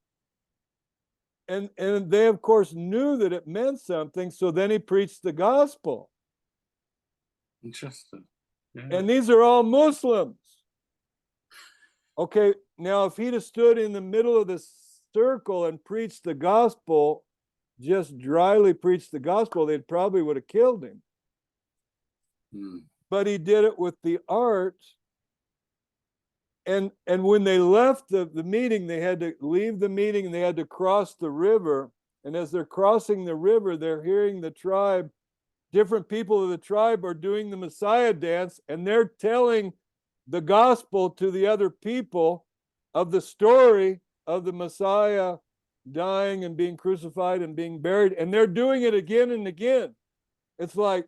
And they, of course, knew that it meant something. So then he preached the gospel. Interesting. Yeah. And these are all Muslims. Okay, now if he'd have stood in the middle of the circle and preached the gospel, just dryly preached the gospel, they probably would have killed him. But he did it with the art. And when they left the meeting, they had to leave the meeting and they had to cross the river. And as they're crossing the river, they're hearing the tribe, different people of the tribe are doing the Messiah dance, and they're telling the gospel to the other people of the story of the Messiah dying and being crucified and being buried. And they're doing it again and again. It's like,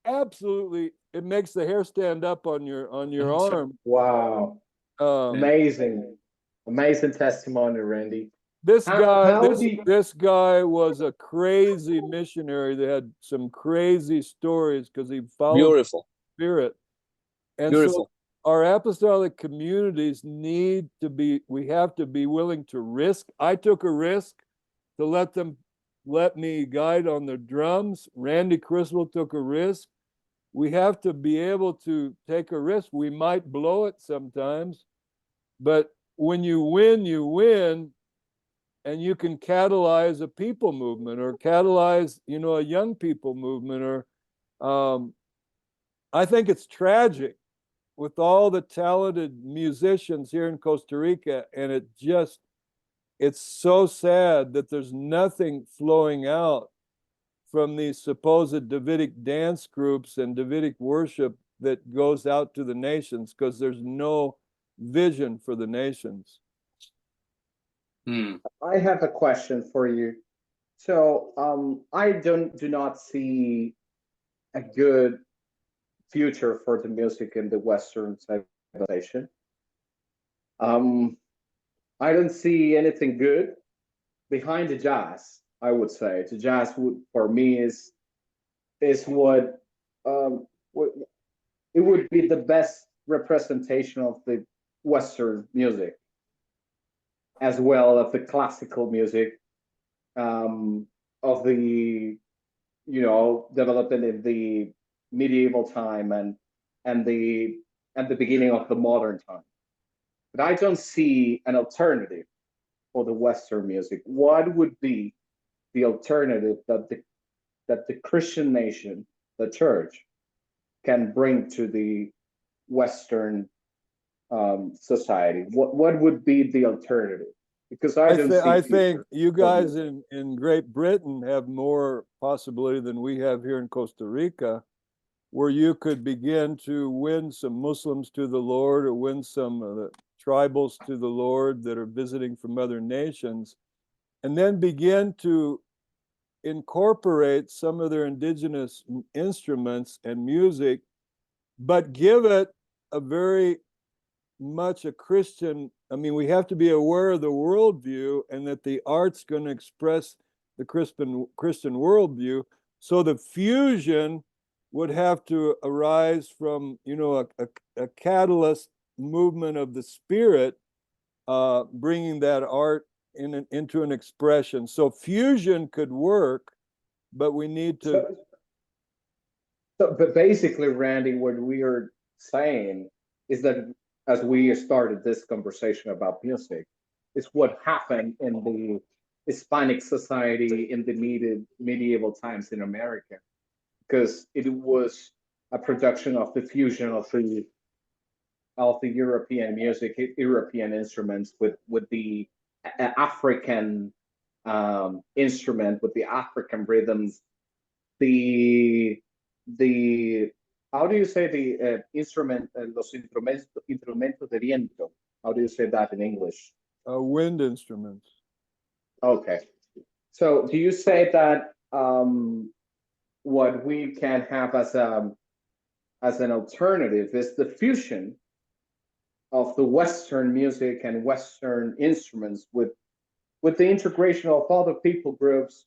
absolutely, it makes the hair stand up on your arm. Wow. Amazing testimony, Randy. This guy was a crazy missionary that had some crazy stories because he followed the Spirit. And so our apostolic communities we have to be willing to risk. I took a risk to let me guide on the drums. Randy Criswell took a risk. We have to be able to take a risk. We might blow it sometimes, but when you win, and you can catalyze a people movement or catalyze, a young people movement. Or I think it's tragic with all the talented musicians here in Costa Rica, and it's so sad that there's nothing flowing out from these supposed Davidic dance groups and Davidic worship that goes out to the nations, because there's no vision for the nations. I have a question for you. So I do not see a good future for the music in the Western civilization. I don't see anything good behind the jazz. I would say the jazz for me is what it would be the best representation of the Western music, as well as the classical music of the development in the medieval time and the beginning of the modern time. But I don't see an alternative for the Western music. What would be the alternative that the Christian nation, the church, can bring to the Western society? What would be the alternative? Because I think you guys in Great Britain have more possibility than we have here in Costa Rica, where you could begin to win some Muslims to the Lord, or win some of the tribals to the Lord that are visiting from other nations, and then begin to incorporate some of their indigenous instruments and music, but give it a very much a Christian. I mean, we have to be aware of the worldview, and that the art's going to express the Christian worldview. So the fusion would have to arise from, a catalyst movement of the Spirit, bringing that art into an expression. So fusion could work, but we need to. But basically, Randy, what we are saying is that, as we started this conversation about music, is what happened in the Hispanic society in the medieval times in America, because it was a production of the fusion of the European music, European instruments with the African instrument, with the African rhythms, the how do you say the instrument, los instrumentos de viento? How do you say that in English? Wind instruments. Okay. So do you say that what we can have as an alternative is the fusion of the Western music and Western instruments with the integration of other people groups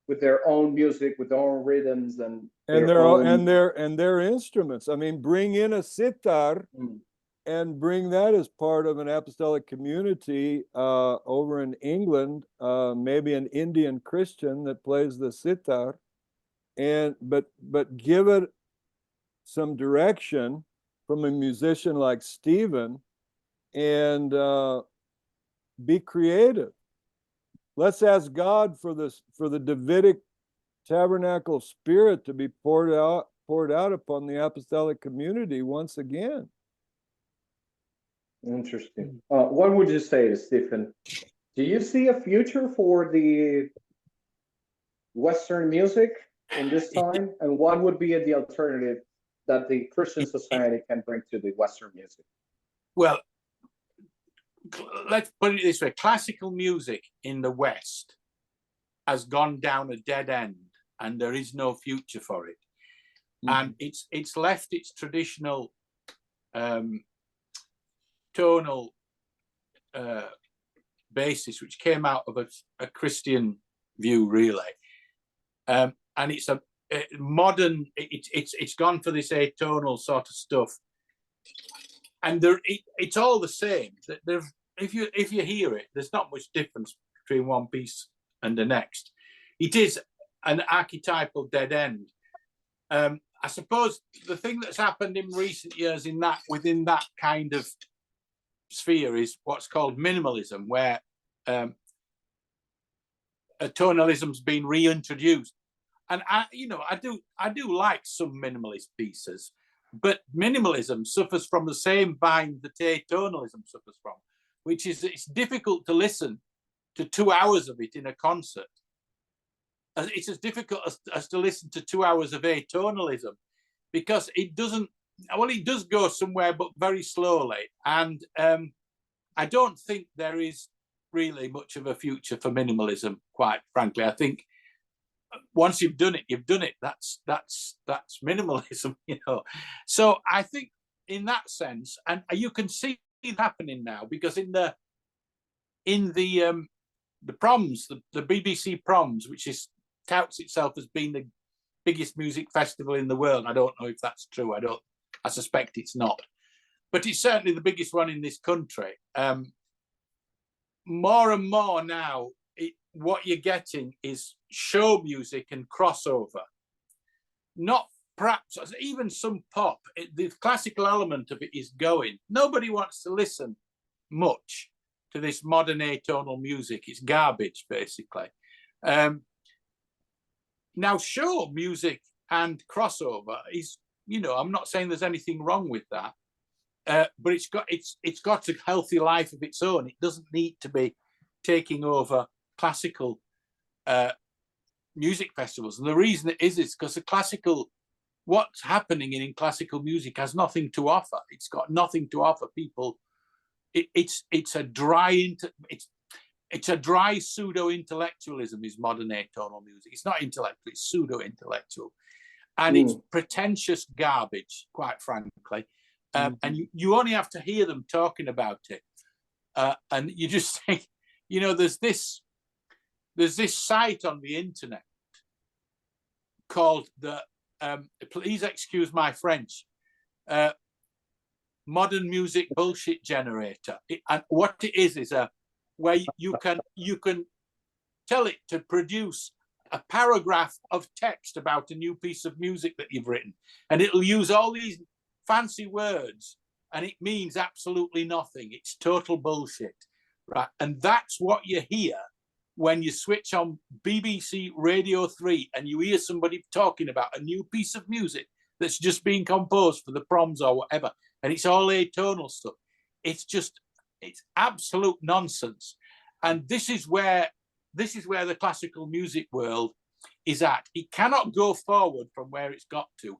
with their own music, with their own rhythms and their instruments. I mean, bring in a sitar and bring that as part of an apostolic community over in England, maybe an Indian Christian that plays the sitar, but give it some direction from a musician like Stephen, and be creative. Let's ask God for the Davidic tabernacle of spirit to be poured out upon the apostolic community once again. Interesting. What would you say, Stephen? Do you see a future for the Western music in this time? And what would be the alternative that the Christian society can bring to the Western music? Well, let's put it this way. Classical music in the West has gone down a dead end, and there is no future for it. And it's left its traditional tonal basis, which came out of a Christian view, really. And it's a modern. It's gone for this atonal sort of stuff. And it's all the same. If you hear it, there's not much difference between one piece and the next. It is an archetypal dead end. I suppose the thing that's happened in recent years within that kind of sphere is what's called minimalism, where tonalism's been reintroduced. And I do like some minimalist pieces. But minimalism suffers from the same bind that atonalism suffers from, which is it's difficult to listen to 2 hours of it in a concert. It's as difficult as to listen to 2 hours of atonalism, because it does go somewhere, but very slowly. And I don't think there is really much of a future for minimalism, quite frankly. I think once you've done it, you've done it. That's minimalism, So I think in that sense, and you can see it happening now, because in the proms, the BBC proms, which touts itself as being the biggest music festival in the world. I don't know if that's true. I suspect it's not, but it's certainly the biggest one in this country. More and more now, what you're getting is show music and crossover, not perhaps even some pop. The classical element of it is going. Nobody wants to listen much to this modern atonal music. It's garbage, basically. Now, show music and crossover is, I'm not saying there's anything wrong with that, but it's got a healthy life of its own. It doesn't need to be taking over classical music festivals. And the reason it is because what's happening in classical music has nothing to offer. It's got nothing to offer people. It's a dry pseudo-intellectualism is modern atonal music. It's not intellectual, it's pseudo-intellectual. And it's pretentious garbage, quite frankly. And you only have to hear them talking about it. And you just think, there's this site on the internet called please excuse my French, Modern Music Bullshit Generator. And what it is where you can tell it to produce a paragraph of text about a new piece of music that you've written, and it'll use all these fancy words, and it means absolutely nothing. It's total bullshit, right? And that's what you hear when you switch on BBC Radio 3 and you hear somebody talking about a new piece of music that's just being composed for the proms or whatever, and it's all atonal stuff. It's absolute nonsense. And this is where the classical music world is at. It cannot go forward from where it's got to.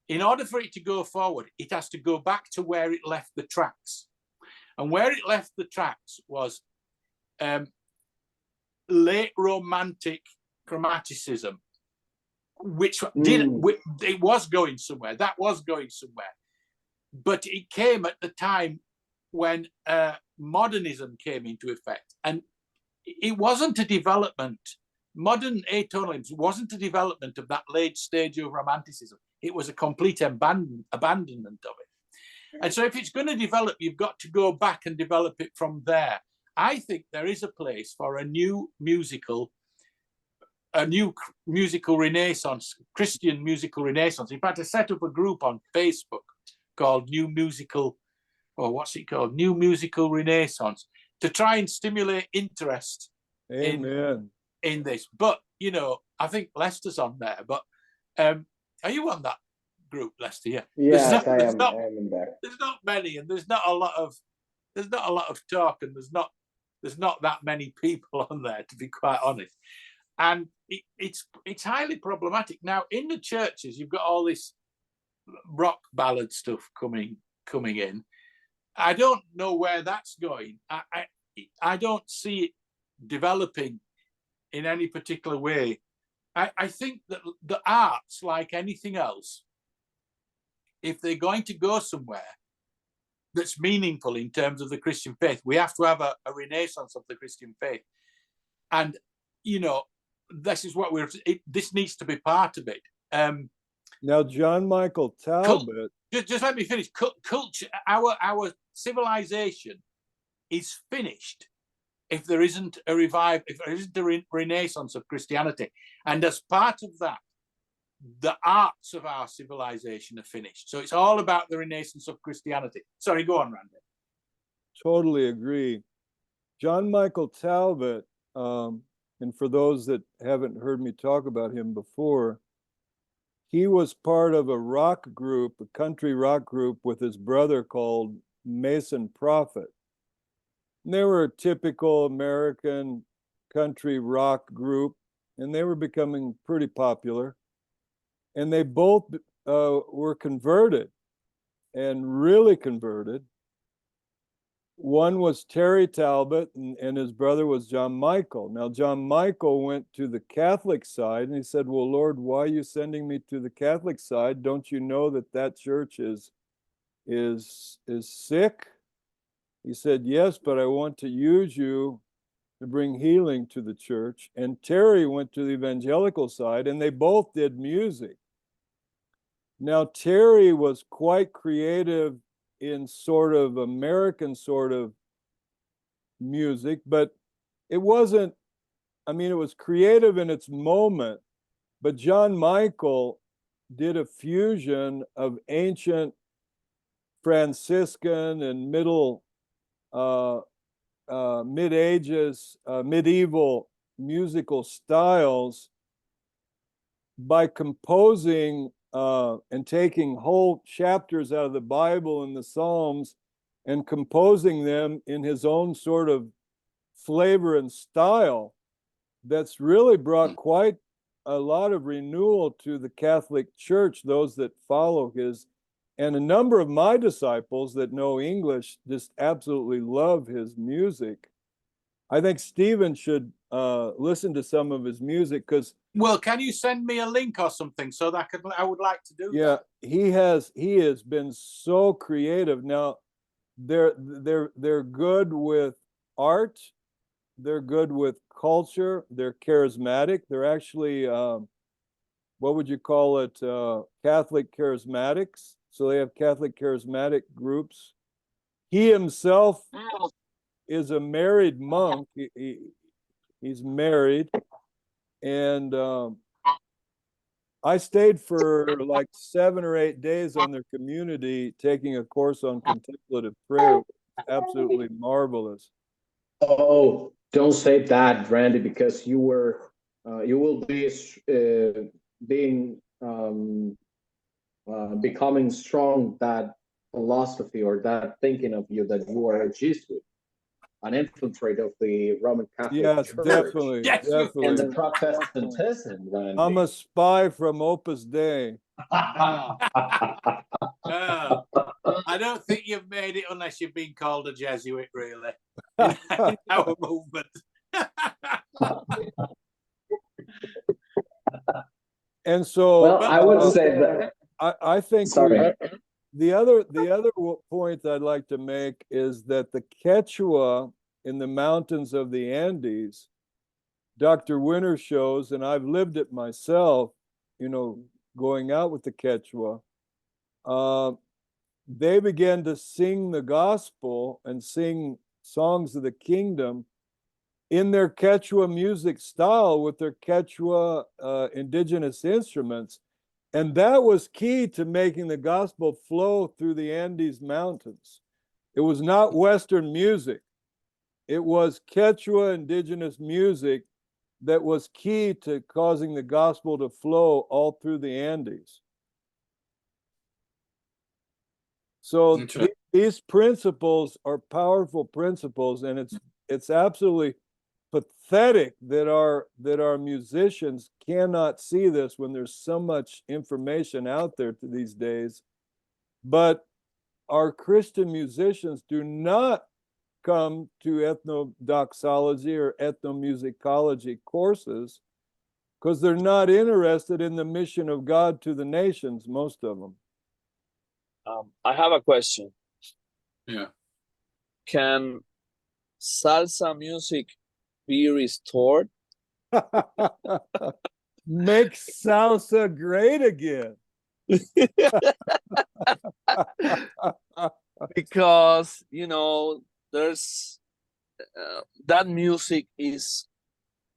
In order for it to go forward, it has to go back to where it left the tracks. And where it left the tracks was late Romantic chromaticism, which it was going somewhere. That was going somewhere. But it came at the time when modernism came into effect. And it wasn't a development. Modern atonalism wasn't a development of that late stage of Romanticism. It was a complete abandonment of it. And so if it's going to develop, you've got to go back and develop it from there. I think there is a place for a new musical renaissance, Christian musical renaissance. In fact, I set up a group on Facebook called New Musical Renaissance, to try and stimulate interest in this. But, you know, I think Lester's on there. But are you on that group, Lester? Yeah. Yes, I am in there. There's not many, and there's not a lot of talk, and there's not that many people on there, to be quite honest. And it's highly problematic. Now, in the churches, you've got all this rock ballad stuff coming in. I don't know where that's going. I don't see it developing in any particular way. I think that the arts, like anything else, if they're going to go somewhere that's meaningful in terms of the Christian faith, we have to have a renaissance of the Christian faith. And, you know, this is what this needs to be part of it. Now, John Michael Talbot. Just let me finish. Culture, our civilization is finished if there isn't a revival, if there isn't a renaissance of Christianity. And as part of that, the arts of our civilization are finished. So it's all about the renaissance of Christianity. Sorry, go on, Randy. Totally agree. John Michael Talbot, and for those that haven't heard me talk about him before, he was part of a rock group, a country rock group with his brother called Mason Prophet. And they were a typical American country rock group, and they were becoming pretty popular. And they both were converted, and really converted. One was Terry Talbot, and his brother was John Michael. Now, John Michael went to the Catholic side, and he said, well, Lord, why are you sending me to the Catholic side? Don't you know that church is sick? He said, yes, but I want to use you to bring healing to the church. And Terry went to the evangelical side, and they both did music. Now, Terry was quite creative in sort of American sort of music, but it wasn't, I mean, it was creative in its moment, but John Michael did a fusion of ancient Franciscan and medieval musical styles by composing and taking whole chapters out of the Bible and the Psalms and composing them in his own sort of flavor and style that's really brought quite a lot of renewal to the Catholic Church, those that follow his. And a number of my disciples that know English just absolutely love his music. I think Stephen should listen to some of his music, because well, can you send me a link or something so that I would like to do that? Yeah, he has been so creative. Now, they're good with art, they're good with culture, they're charismatic. They're actually what would you call it? Catholic charismatics. So they have Catholic charismatic groups. He himself is a married monk. He's married. And I stayed for like 7 or 8 days on their community taking a course on contemplative prayer. Absolutely marvelous. Oh, don't say that, Randy, because you will be becoming strong that philosophy or that thinking of you that you are a Jesuit. an infiltrate of the Roman Catholic Yes, Church. definitely, Yes, you definitely. And the Protestantism, Randy. I'm a spy from Opus Dei. I don't think you've made it unless you've been called a Jesuit, really, in our movement. And so, Well, I would say that. I think Sorry. the other point I'd like to make is that the Quechua in the mountains of the Andes, Dr. Winter shows, and I've lived it myself, you know, going out with the Quechua, they began to sing the gospel and sing songs of the kingdom in their Quechua music style with their Quechua indigenous instruments. And that was key to making the gospel flow through the Andes Mountains. It was not Western music. It was Quechua indigenous music that was key to causing the gospel to flow all through the Andes. So these principles are powerful principles, and it's absolutely pathetic that our musicians cannot see this when there's so much information out there these days. But our Christian musicians do not come to ethnodoxology or ethnomusicology courses because they're not interested in the mission of God to the nations, most of them. I have a question. Yeah. Can salsa music be restored? Make salsa great again. Because, you know, there's that music is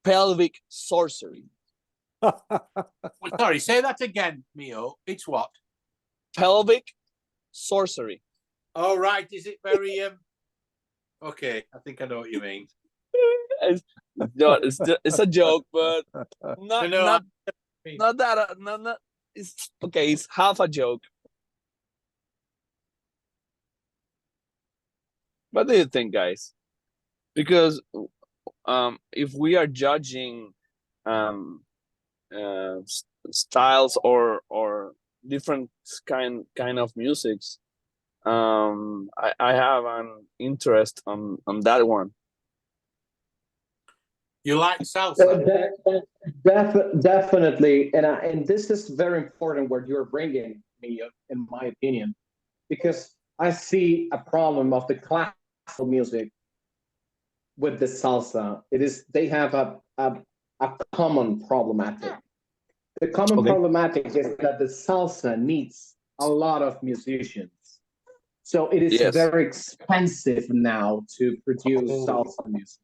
pelvic sorcery. Sorry, say that again, Mio. It's what? Pelvic sorcery. Oh, right. Is it very okay, I think I know what you mean. It's a joke, but not that it's okay, it's half a joke. What do you think, guys? Because if we are judging styles or different kind of musics, I have an interest on that one. You like salsa? Definitely, and this is very important what you're bringing me, in my opinion, because I see a problem of the classical music with the salsa. They have a common problematic. The common problematic is that the salsa needs a lot of musicians. So it is very expensive now to produce salsa music.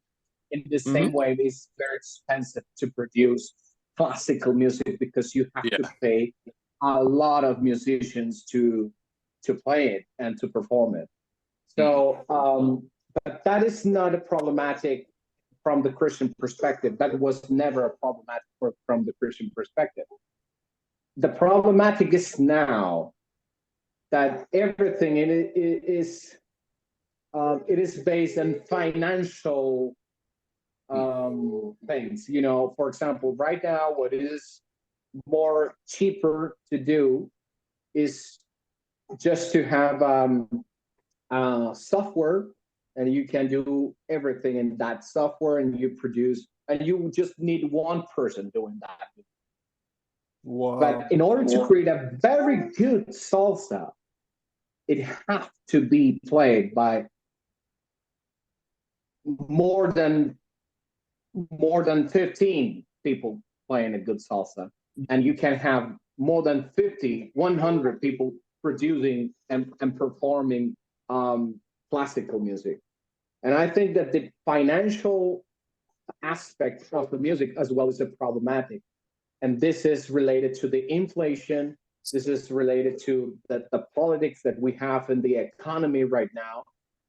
In the same way, it's very expensive to produce classical music because you have to pay a lot of musicians to play it and to perform it. So, but that is not a problematic from the Christian perspective. That was never a problematic from the Christian perspective. The problematic is now that everything it is based on financial things. You know, for example, right now, what is more cheaper to do is just to have software, and you can do everything in that software, and you produce, and you just need one person doing that. Wow. But in order to create a very good salsa, it has to be played by more than 15 people playing a good salsa, and you can have more than 50, 100 people producing and performing classical music. And I think that the financial aspect of the music as well is a problematic. And this is related to the inflation. This is related to the politics that we have in the economy right now,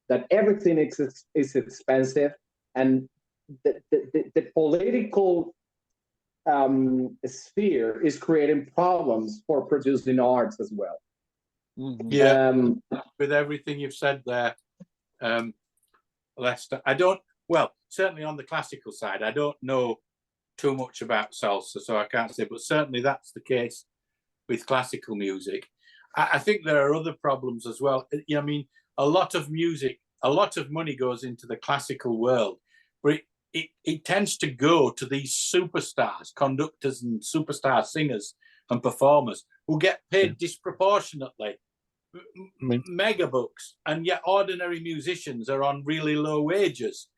that everything is expensive. And the political sphere is creating problems for producing arts as well. Yeah, with everything you've said there, Leicester. I don't, well, certainly on the classical side, I don't know too much about salsa, so I can't say, but certainly that's the case with classical music. I think there are other problems as well. I mean, a lot of music, a lot of money goes into the classical world, but it tends to go to these superstars, conductors and superstar singers and performers who get paid disproportionately, mega bucks, and yet ordinary musicians are on really low wages.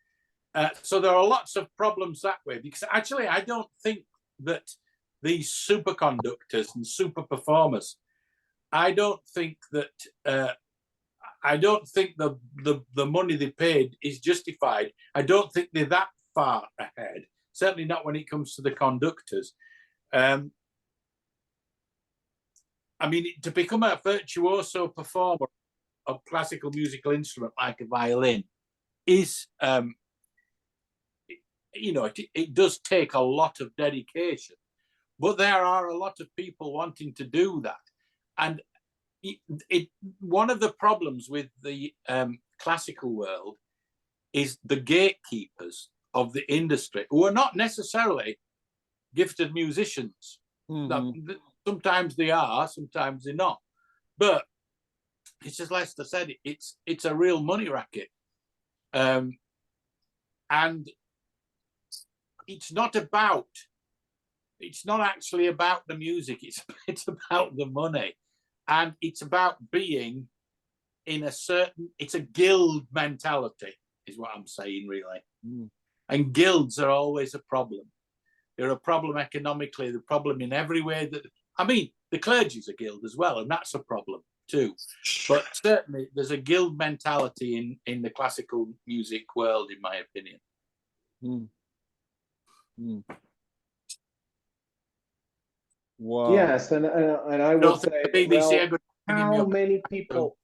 So there are lots of problems that way, because actually I don't think that these superconductors and super performers, I don't think that the money they paid is justified. I don't think they're that far ahead. Certainly not when it comes to the conductors. I mean, to become a virtuoso performer of classical musical instrument like a violin is, you know, it does take a lot of dedication. But there are a lot of people wanting to do that. And one of the problems with the classical world is the gatekeepers of the industry, who are not necessarily gifted musicians. Mm-hmm. Sometimes they are, sometimes they're not. But it's as Lester said, it's a real money racket. And it's not actually about the music, it's about the money. And it's about being in it's a guild mentality, is what I'm saying, really. Mm. And guilds are always a problem. They're a problem economically, they're a problem in every way. I mean, the clergy's a guild as well, and that's a problem too. But certainly there's a guild mentality in the classical music world, in my opinion. Mm. Mm. Wow. Yes, and I would say, BBC, well, how many people?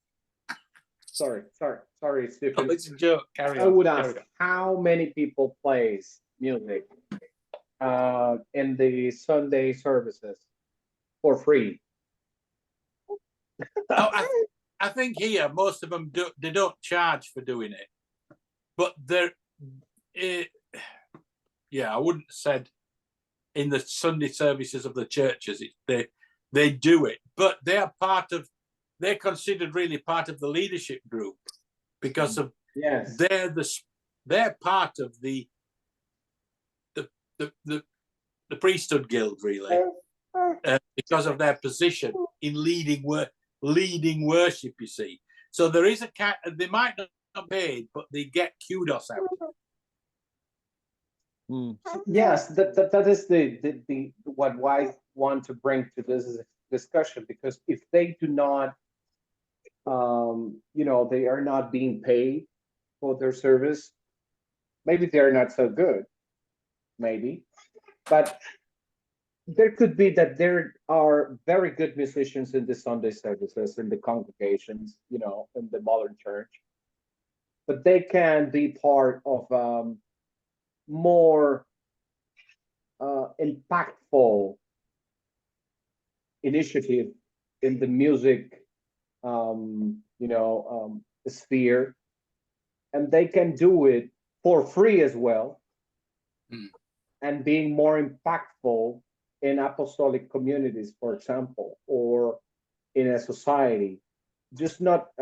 Sorry, Stephen. Oh, it's a joke. Carry on. I would ask, how many people plays music in the Sunday services for free? I think here most of them they don't charge for doing it, but I wouldn't have said in the Sunday services of the churches they do it, but they're considered really part of the leadership group, because of they're part of the priesthood guild, really, because of their position in leading worship, you see. So there is they might not be paid, but they get kudos out of it. Mm. Yes, that is the what I want to bring to this discussion, because if they do not, they are not being paid for their service, maybe they're not so good, maybe, but there could be that there are very good musicians in the Sunday services, in the congregations, in the modern church, but they can be part of more impactful initiative in the music sphere, and they can do it for free as well, and being more impactful in apostolic communities, for example, or in a society. Just not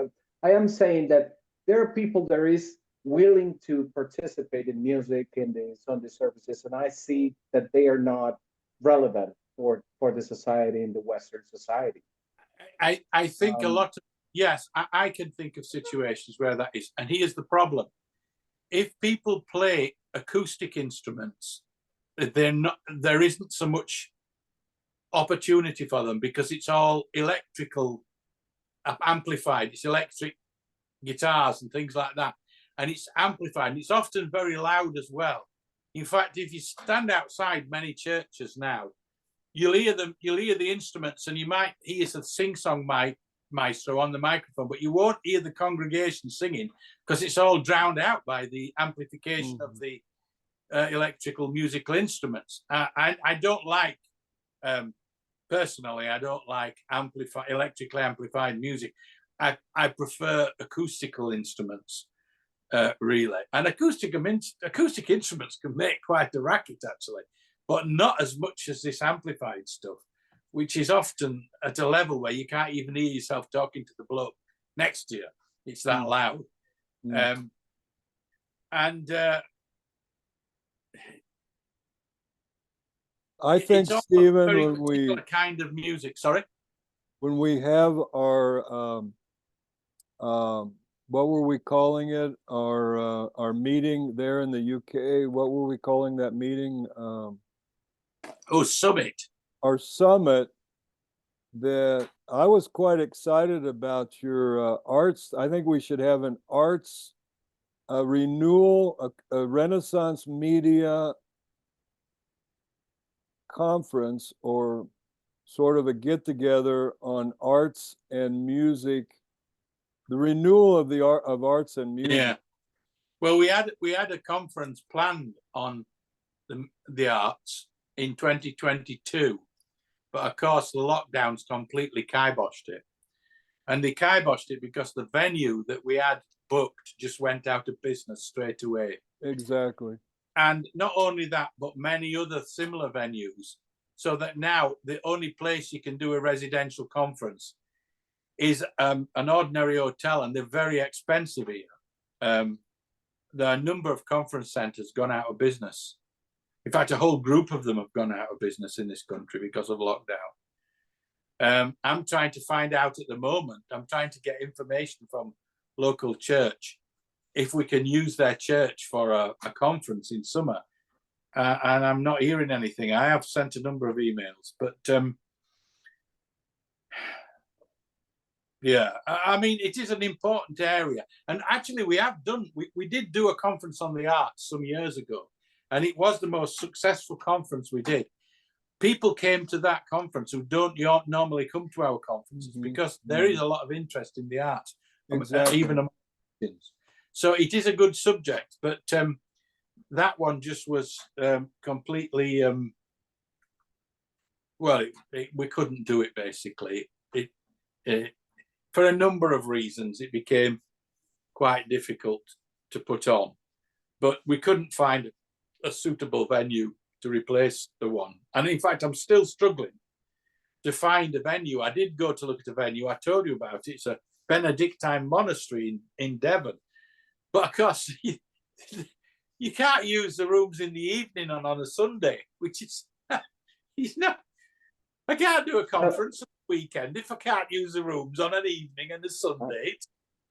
I am saying that there are people that is willing to participate in music in the Sunday services, and I see that they are not relevant for the society, in the Western society. I think a lot of, yes, I can think of situations where that is, and here's the problem. If people play acoustic instruments, there isn't so much opportunity for them, because it's all electrical amplified, it's electric guitars and things like that, and it's amplified, and it's often very loud as well. In fact, if you stand outside many churches now, you'll hear the instruments, and you might hear the sing-song maestro on the microphone, but you won't hear the congregation singing, because it's all drowned out by the amplification of the electrical musical instruments. I don't like, personally, I don't like electrically amplified music. I prefer acoustical instruments. really. And acoustic instruments can make quite a racket, actually, but not as much as this amplified stuff, which is often at a level where you can't even hear yourself talking to the bloke next to you. It's that loud. I think, Stephen, when we kind of music, sorry, when we have our what were we calling it? Our meeting there in the UK. What were we calling that meeting? Summit. Our summit. That I was quite excited about your arts. I think we should have an arts renewal, a Renaissance media conference, or sort of a get together on arts and music, the renewal of the art of arts and music. Yeah. Well, we had a conference planned on the arts in 2022, but of course the lockdowns completely kiboshed it, and they kiboshed it because the venue that we had booked just went out of business straight away. Exactly. And not only that, but many other similar venues, so that now the only place you can do a residential conference is an ordinary hotel, and they're very expensive here. There are a number of conference centres gone out of business. In fact, a whole group of them have gone out of business in this country because of lockdown. I'm trying to find out at the moment, I'm trying to get information from local church if we can use their church for a conference in summer. And I'm not hearing anything. I have sent a number of emails, but yeah, I mean, it is an important area. And actually we did do a conference on the arts some years ago, and it was the most successful conference we did. People came to that conference who don't normally come to our conferences because there is a lot of interest in the arts, even among Christians. So it is a good subject, but that one just was completely, we couldn't do it, basically. For a number of reasons, it became quite difficult to put on, but we couldn't find a suitable venue to replace the one. And in fact, I'm still struggling to find a venue. I did go to look at a venue. I told you about it. It's a Benedictine monastery in Devon. But of course, you can't use the rooms in the evening on a Sunday, which is, I can't do a conference on the weekend if I can't use the rooms on an evening and a Sunday.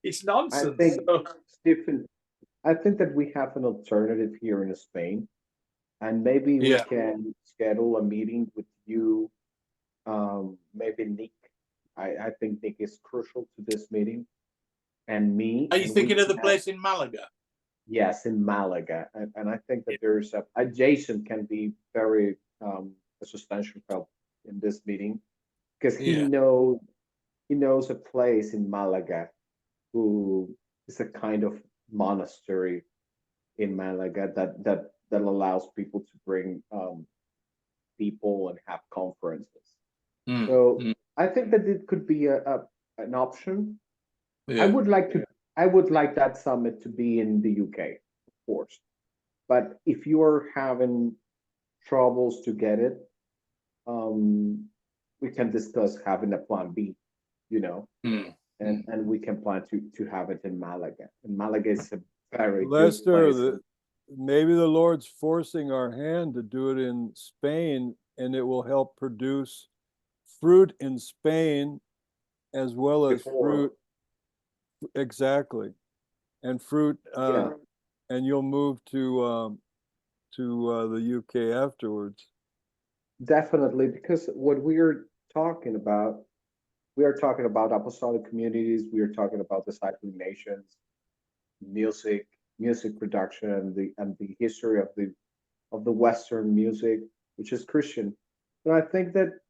It's nonsense. Stephen, I think that we have an alternative here in Spain, and maybe we can schedule a meeting with you, maybe Nick. I think Nick is crucial to this meeting, and me. Are you thinking of the place in Malaga? Yes, in Malaga, and I think that there's Jason can be very a substantial help in this meeting, because he knows a place in Malaga who is a kind of monastery in Malaga that allows people to bring people and have conferences. I think that it could be an option. I would like that summit to be in the UK, of course. But if you're having troubles to get it, we can discuss having a plan B, and we can plan to have it in Malaga. And Malaga is a very Lester, good place. Maybe the Lord's forcing our hand to do it in Spain, and it will help produce fruit in Spain as well as fruit. Exactly. And fruit, and you'll move to the UK afterwards. Definitely, because what we are talking about apostolic communities, we are talking about discipling nations, music production, and the history of the Western music, which is Christian. And I think that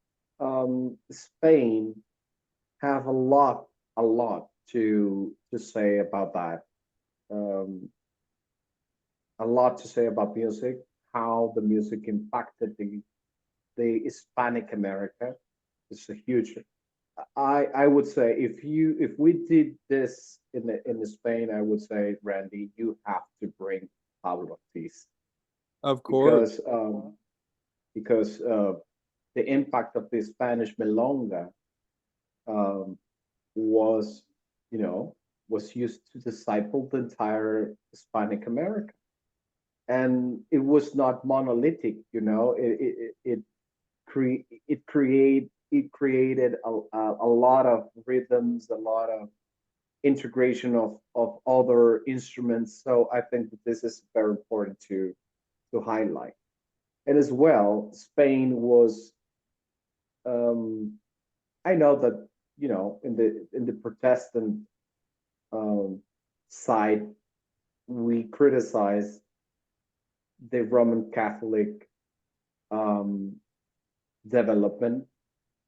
Spain have a lot to say about that. A lot to say about music, how the music impacted the Hispanic America. It's a huge. I would say if we did this in the Spain, I would say, Randy, you have to bring Pablo Ortiz Of course. because the impact of the Spanish milonga um, was, was used to disciple the entire Hispanic America, and it was not monolithic. It created a lot of rhythms, a lot of integration of other instruments. So I think that this is very important to highlight. And as well, Spain was, I know that, in the Protestant side, we criticize the Roman Catholic development,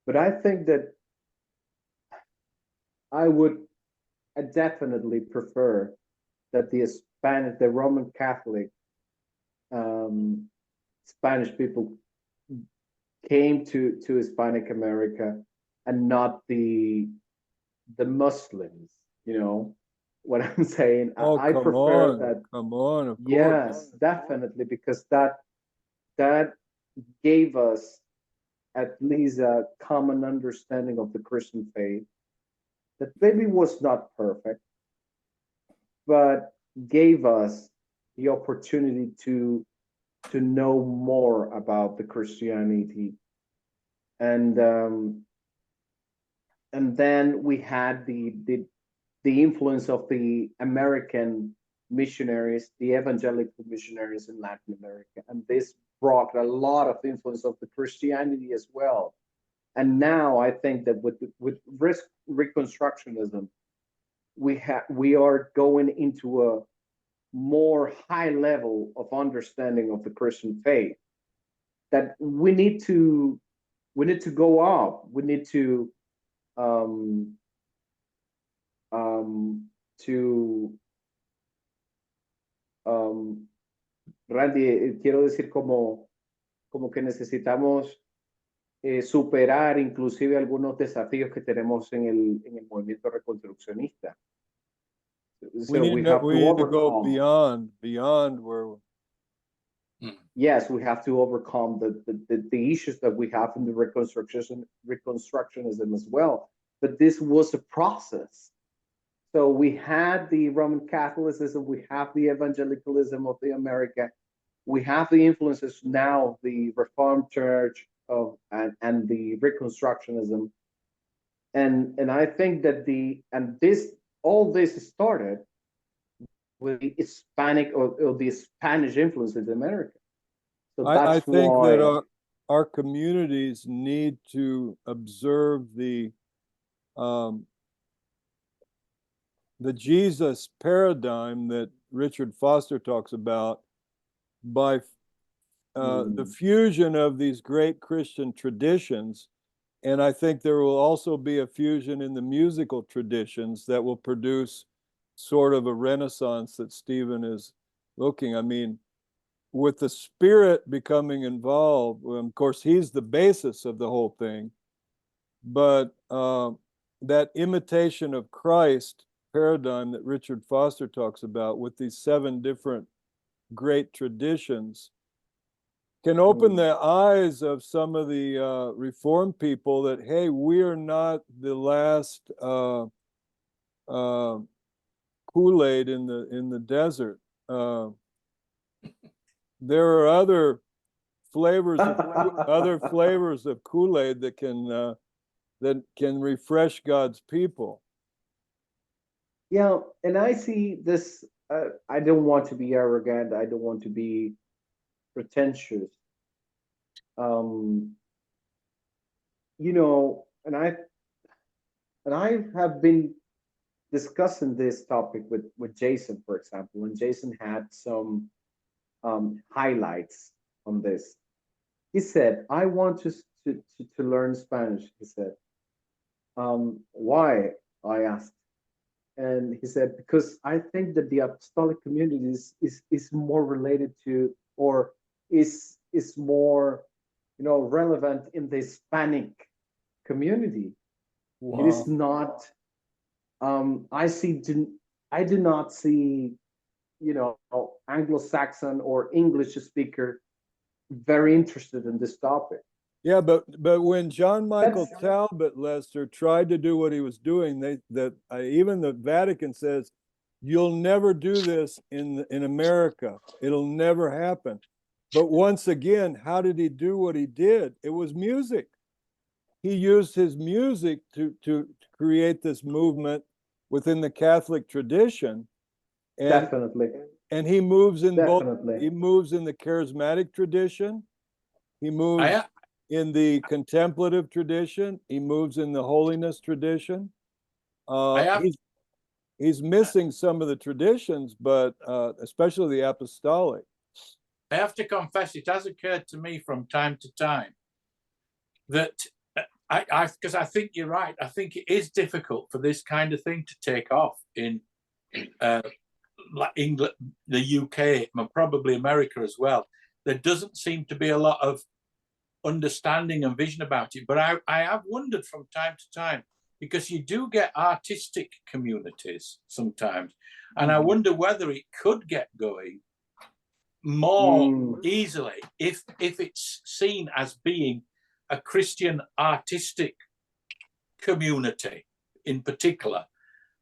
but I think that I definitely prefer that the Roman Catholic Spanish people came to Hispanic America, and not the Muslims. You know what I'm saying? Oh, I come prefer on, that. come on, of course. Yes, definitely, because that gave us at least a common understanding of the Christian faith that maybe was not perfect, but gave us the opportunity to know more about the Christianity, and then we had the influence of the American missionaries, the evangelical missionaries in Latin America, and this brought a lot of influence of the Christianity as well. And now I think that with Reconstructionism, we are going into a more high level of understanding of the Christian faith, that we need to go up. We need um, to Randy, quiero decir como que necesitamos superar inclusive algunos desafíos que tenemos en el movimiento reconstruccionista. We So need to go beyond where. Yes, we have to overcome the issues that we have in the reconstructionism as well. But this was a process. So we had the Roman Catholicism, we have the evangelicalism of the America, we have the influences now of the Reformed Church and the Reconstructionism, and I think that all this started with the Hispanic or the Spanish influences in America. So I that's think why that our communities need to observe the Jesus paradigm that Richard Foster talks about by the fusion of these great Christian traditions. And I think there will also be a fusion in the musical traditions that will produce sort of a renaissance that Stephen is looking. I mean, with the Spirit becoming involved, well, of course, he's the basis of the whole thing. But that imitation of Christ paradigm that Richard Foster talks about with these 7 different great traditions can open the eyes of some of the Reformed people that, hey, we are not the last Kool-Aid in the desert. There are other flavors of Kool-Aid that can refresh God's people. Yeah, and I see this. I don't want to be arrogant. I don't want to be pretentious. And I have been discussing this topic with Jason, for example, and Jason had some highlights on this. He said, "I want to learn Spanish." He said, "Why?" I asked. And he said, because I think that the Apostolic Communities is more related to, or is more, relevant in the Hispanic community. It is Wow. not. I do not see, Anglo-Saxon or English speaker very interested in this topic. Yeah, but when John Michael That's Talbot, Lester, tried to do what he was doing, even the Vatican says, you'll never do this in America. It'll never happen. But once again, how did he do what he did? It was music. He used his music to create this movement within the Catholic tradition. And definitely, he moves in both. definitely. He moves in the charismatic tradition. He moves in the contemplative tradition. He moves in the holiness tradition. He's missing some of the traditions, but especially the apostolic. I have to confess, it has occurred to me from time to time that because I think you're right. I think it is difficult for this kind of thing to take off in like England, the UK, and probably America as well. There doesn't seem to be a lot of understanding and vision about it. But I have wondered from time to time, because you do get artistic communities sometimes, and I wonder whether it could get going more easily if it's seen as being a Christian artistic community in particular.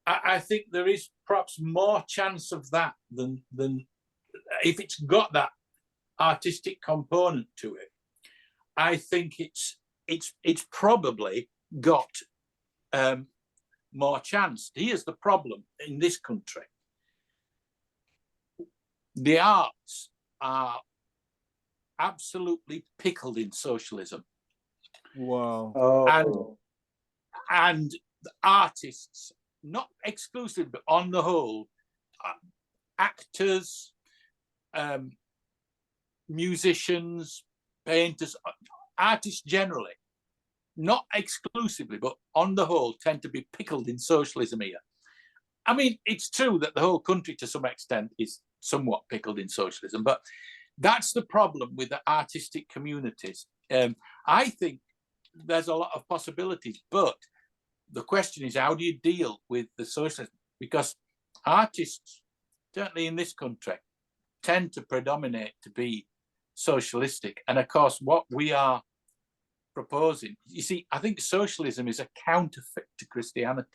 I think there is perhaps more chance of that than if it's got that artistic component to it. I think it's probably got more chance. Here's the problem in this country. The arts are absolutely pickled in socialism. Wow. Oh. And the artists, not exclusive, but on the whole, actors, musicians, painters, artists generally, not exclusively, but on the whole, tend to be pickled in socialism here. I mean, it's true that the whole country to some extent is somewhat pickled in socialism, but that's the problem with the artistic communities. I think there's a lot of possibilities, but the question is, how do you deal with the socialism? Because artists, certainly in this country, tend to predominate to be socialistic. And of course, what we are proposing, you see, I think socialism is a counterfeit to Christianity.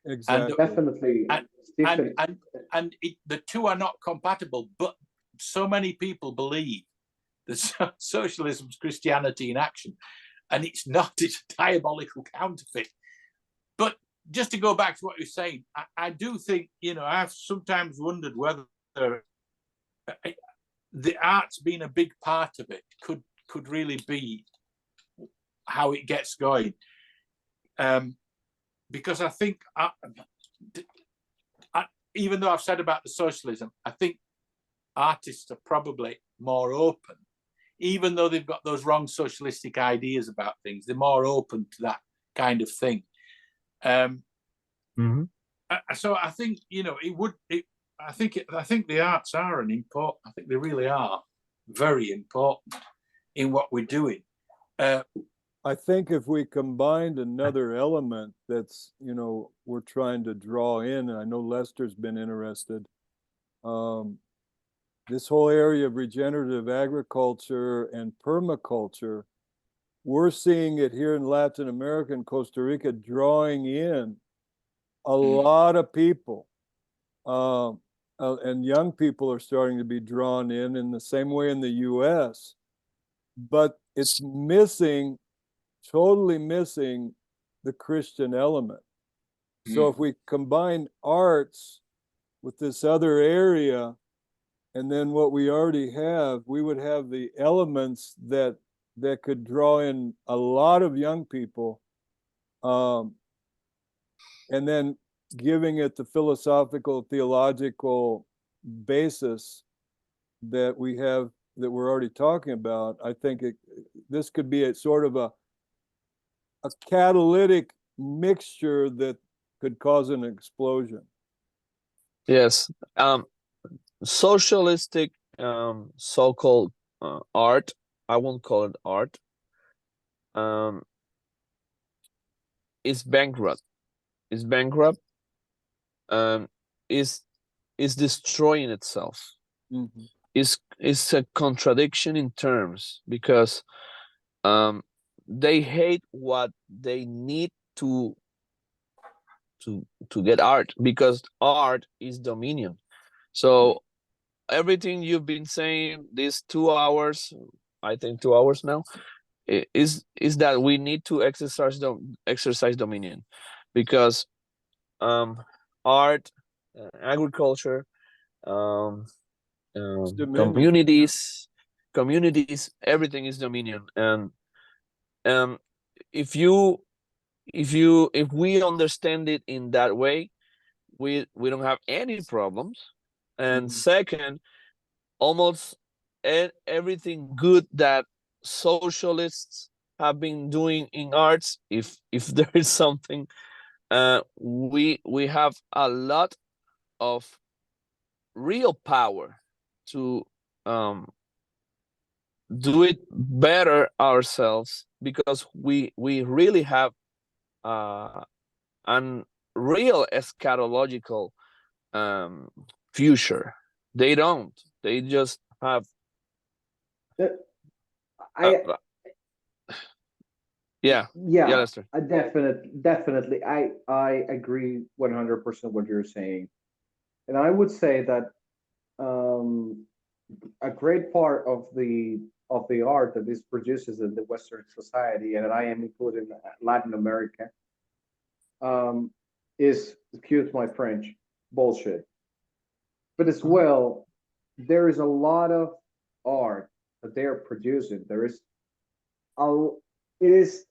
Exactly. Definitely. And the two are not compatible, but so many people believe that socialism is Christianity in action, and it's not. It's a diabolical counterfeit. But just to go back to what you're saying, I do think, I've sometimes wondered whether the arts being a big part of it could really be how it gets going. Because I think, even though I've said about the socialism, I think artists are probably more open, even though they've got those wrong socialistic ideas about things. They're more open to that kind of thing. So I think I think the arts are an important. I think they really are very important in what we're doing. I think if we combined another element that's, we're trying to draw in, and I know Lester's been interested, this whole area of regenerative agriculture and permaculture, we're seeing it here in Latin America and Costa Rica, drawing in a lot of people. And young people are starting to be drawn in the same way in the US. But it's totally missing the Christian element. So if we combine arts with this other area, and then what we already have, we would have the elements that could draw in a lot of young people, and then giving it the philosophical, theological basis that we have, that we're already talking about. I think this could be a sort of a catalytic mixture that could cause an explosion. Yes. Socialistic so-called art, I won't call it art, is bankrupt. Is bankrupt. Is destroying itself. Mhm. Is a contradiction in terms, because they hate what they need to get art, because art is dominion. So everything you've been saying these 2 hours, I think 2 hours now, is that we need to exercise dominion, because art, agriculture, It's dominion. communities, everything is dominion. And if we understand it in that way, we don't have any problems. And Mhm. second, almost everything good that socialists have been doing in arts, if there is something, we have a lot of real power to do it better ourselves, because we really have an real eschatological future. They don't. They just have I yeah, yeah, Lester. I definitely I agree 100% what you're saying, and I would say that a great part of the art that this produces in the Western society, and I am including Latin America, um, is, excuse my French, bullshit. But as well, there is a lot of art that they are producing. There is a, it is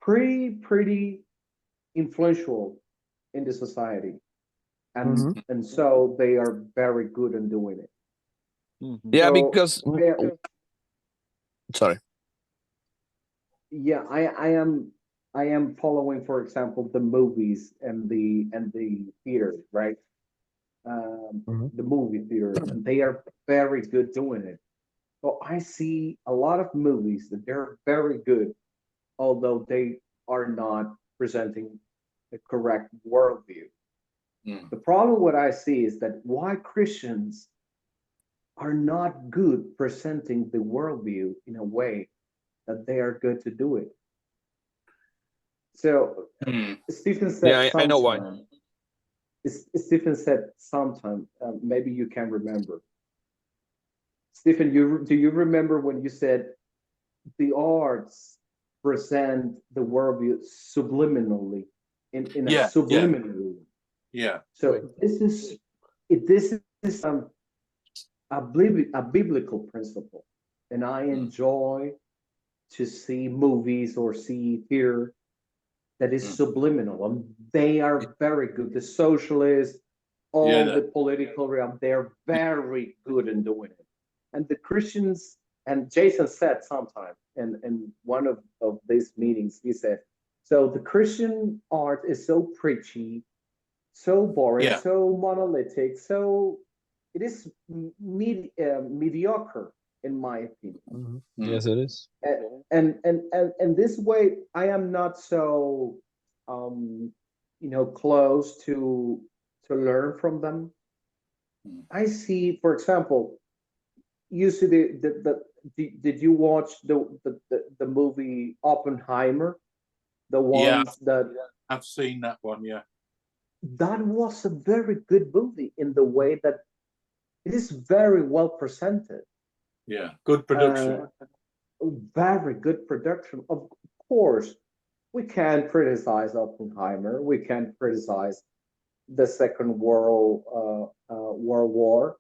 pretty influential in the society, Mhm. and so they are very good in doing it. Mhm. Yeah, So because sorry. yeah, I am following, for example, the movies and the theater, right? Mhm. The movie theater, and they are very good doing it. So I see a lot of movies that they're very good, although they are not presenting the correct worldview. Mm. The problem what I see is that why Christians are not good presenting the worldview in a way that they are good to do it. So Mm. Stephen Yeah, said I know why. sometime. Stephen said sometime. Maybe you can remember. Stephen, do you remember when you said the arts present the worldview subliminally, in a Yeah, yeah, subliminal way? yeah. So this is a biblical principle, and I Mm. enjoy to see movies or see theater that is Mm. subliminal, and they are very good. The socialists, Yeah, all the political realm, they're very good in doing it. And the Christians, and Jason said sometime in one of these meetings, he said, so the Christian art is so preachy, so boring, yeah, so monolithic, so it is mediocre, in my opinion. Mhm. Mm. Yes, it is. And this way, I am not so um, close to learn from them. Mm. I see, for example, you see did you watch the movie Oppenheimer? The Yeah, ones that I've seen that one. Yeah, that was a very good movie in the way that it is very well presented. yeah. Good production. Very good production. Of course, we can criticize Oppenheimer. We can criticize the Second World War,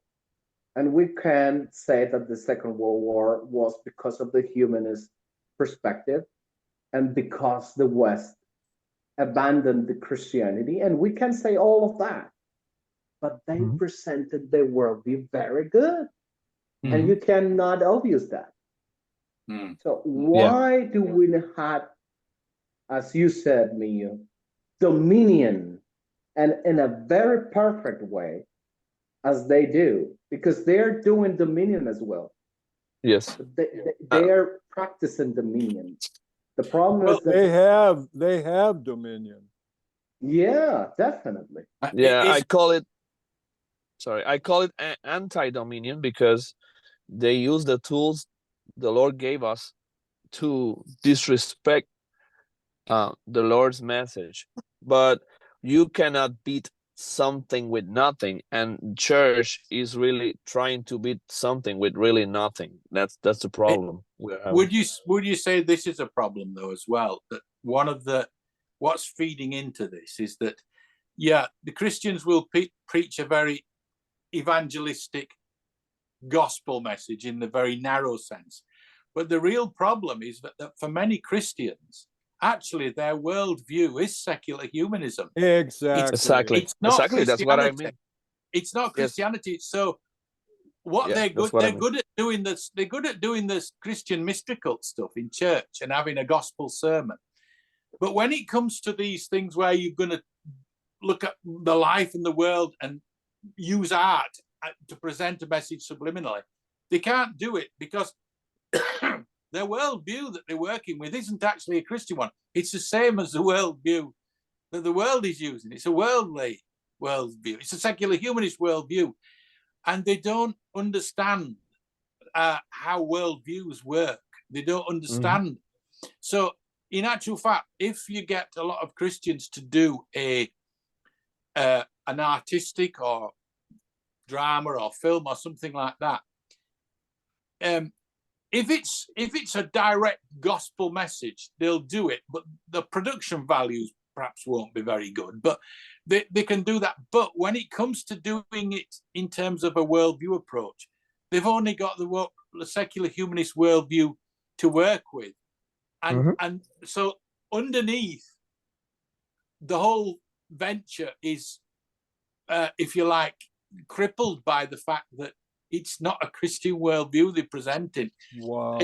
and we can say that the Second World War was because of the humanist perspective and because the West abandoned the Christianity, and we can say all of that. But they Mhm. presented the worldview very good, and Mm. you cannot obvious that. Mm. So Yeah. why do we have, as you said, Mio, dominion, and in a very perfect way, as they do, because they're doing dominion as well. Yes. They, Uh, they're practicing dominion. The problem Well, is that They have dominion. yeah, definitely. Yeah, It's- I call it. Sorry, I call it anti-dominion because they use the tools the Lord gave us to disrespect the Lord's message. But you cannot beat something with nothing, and church is really trying to beat something with really nothing. That's the problem we're having. would you say this is a problem though as well? That one of the what's feeding into this is that the Christians will preach a very evangelistic gospel message in the very narrow sense, but the real problem is that for many Christians, actually their worldview is secular humanism. Exactly. It's not Exactly. That's what I Christianity. mean. It's not Christianity. It's so what Yeah, they're that's good. what I They're mean. good at doing this. They're good at doing this Christian mystical stuff in church and having a gospel sermon. But when it comes to these things where you're going to look at the life in the world and use art to present a message subliminally, they can't do it because their worldview that they're working with isn't actually a Christian one. It's the same as the worldview that the world is using. It's a worldly worldview. It's a secular humanist worldview. And they don't understand how worldviews work. They don't understand. So in actual fact, if you get a lot of Christians to do an artistic or drama or film or something like that, if it's a direct gospel message, they'll do it, but the production values perhaps won't be very good, but they can do that. But when it comes to doing it in terms of a worldview approach, they've only got the secular humanist worldview to work with. And so underneath the whole venture is, if you like, crippled by the fact that it's not a Christian worldview they're presenting. Wow.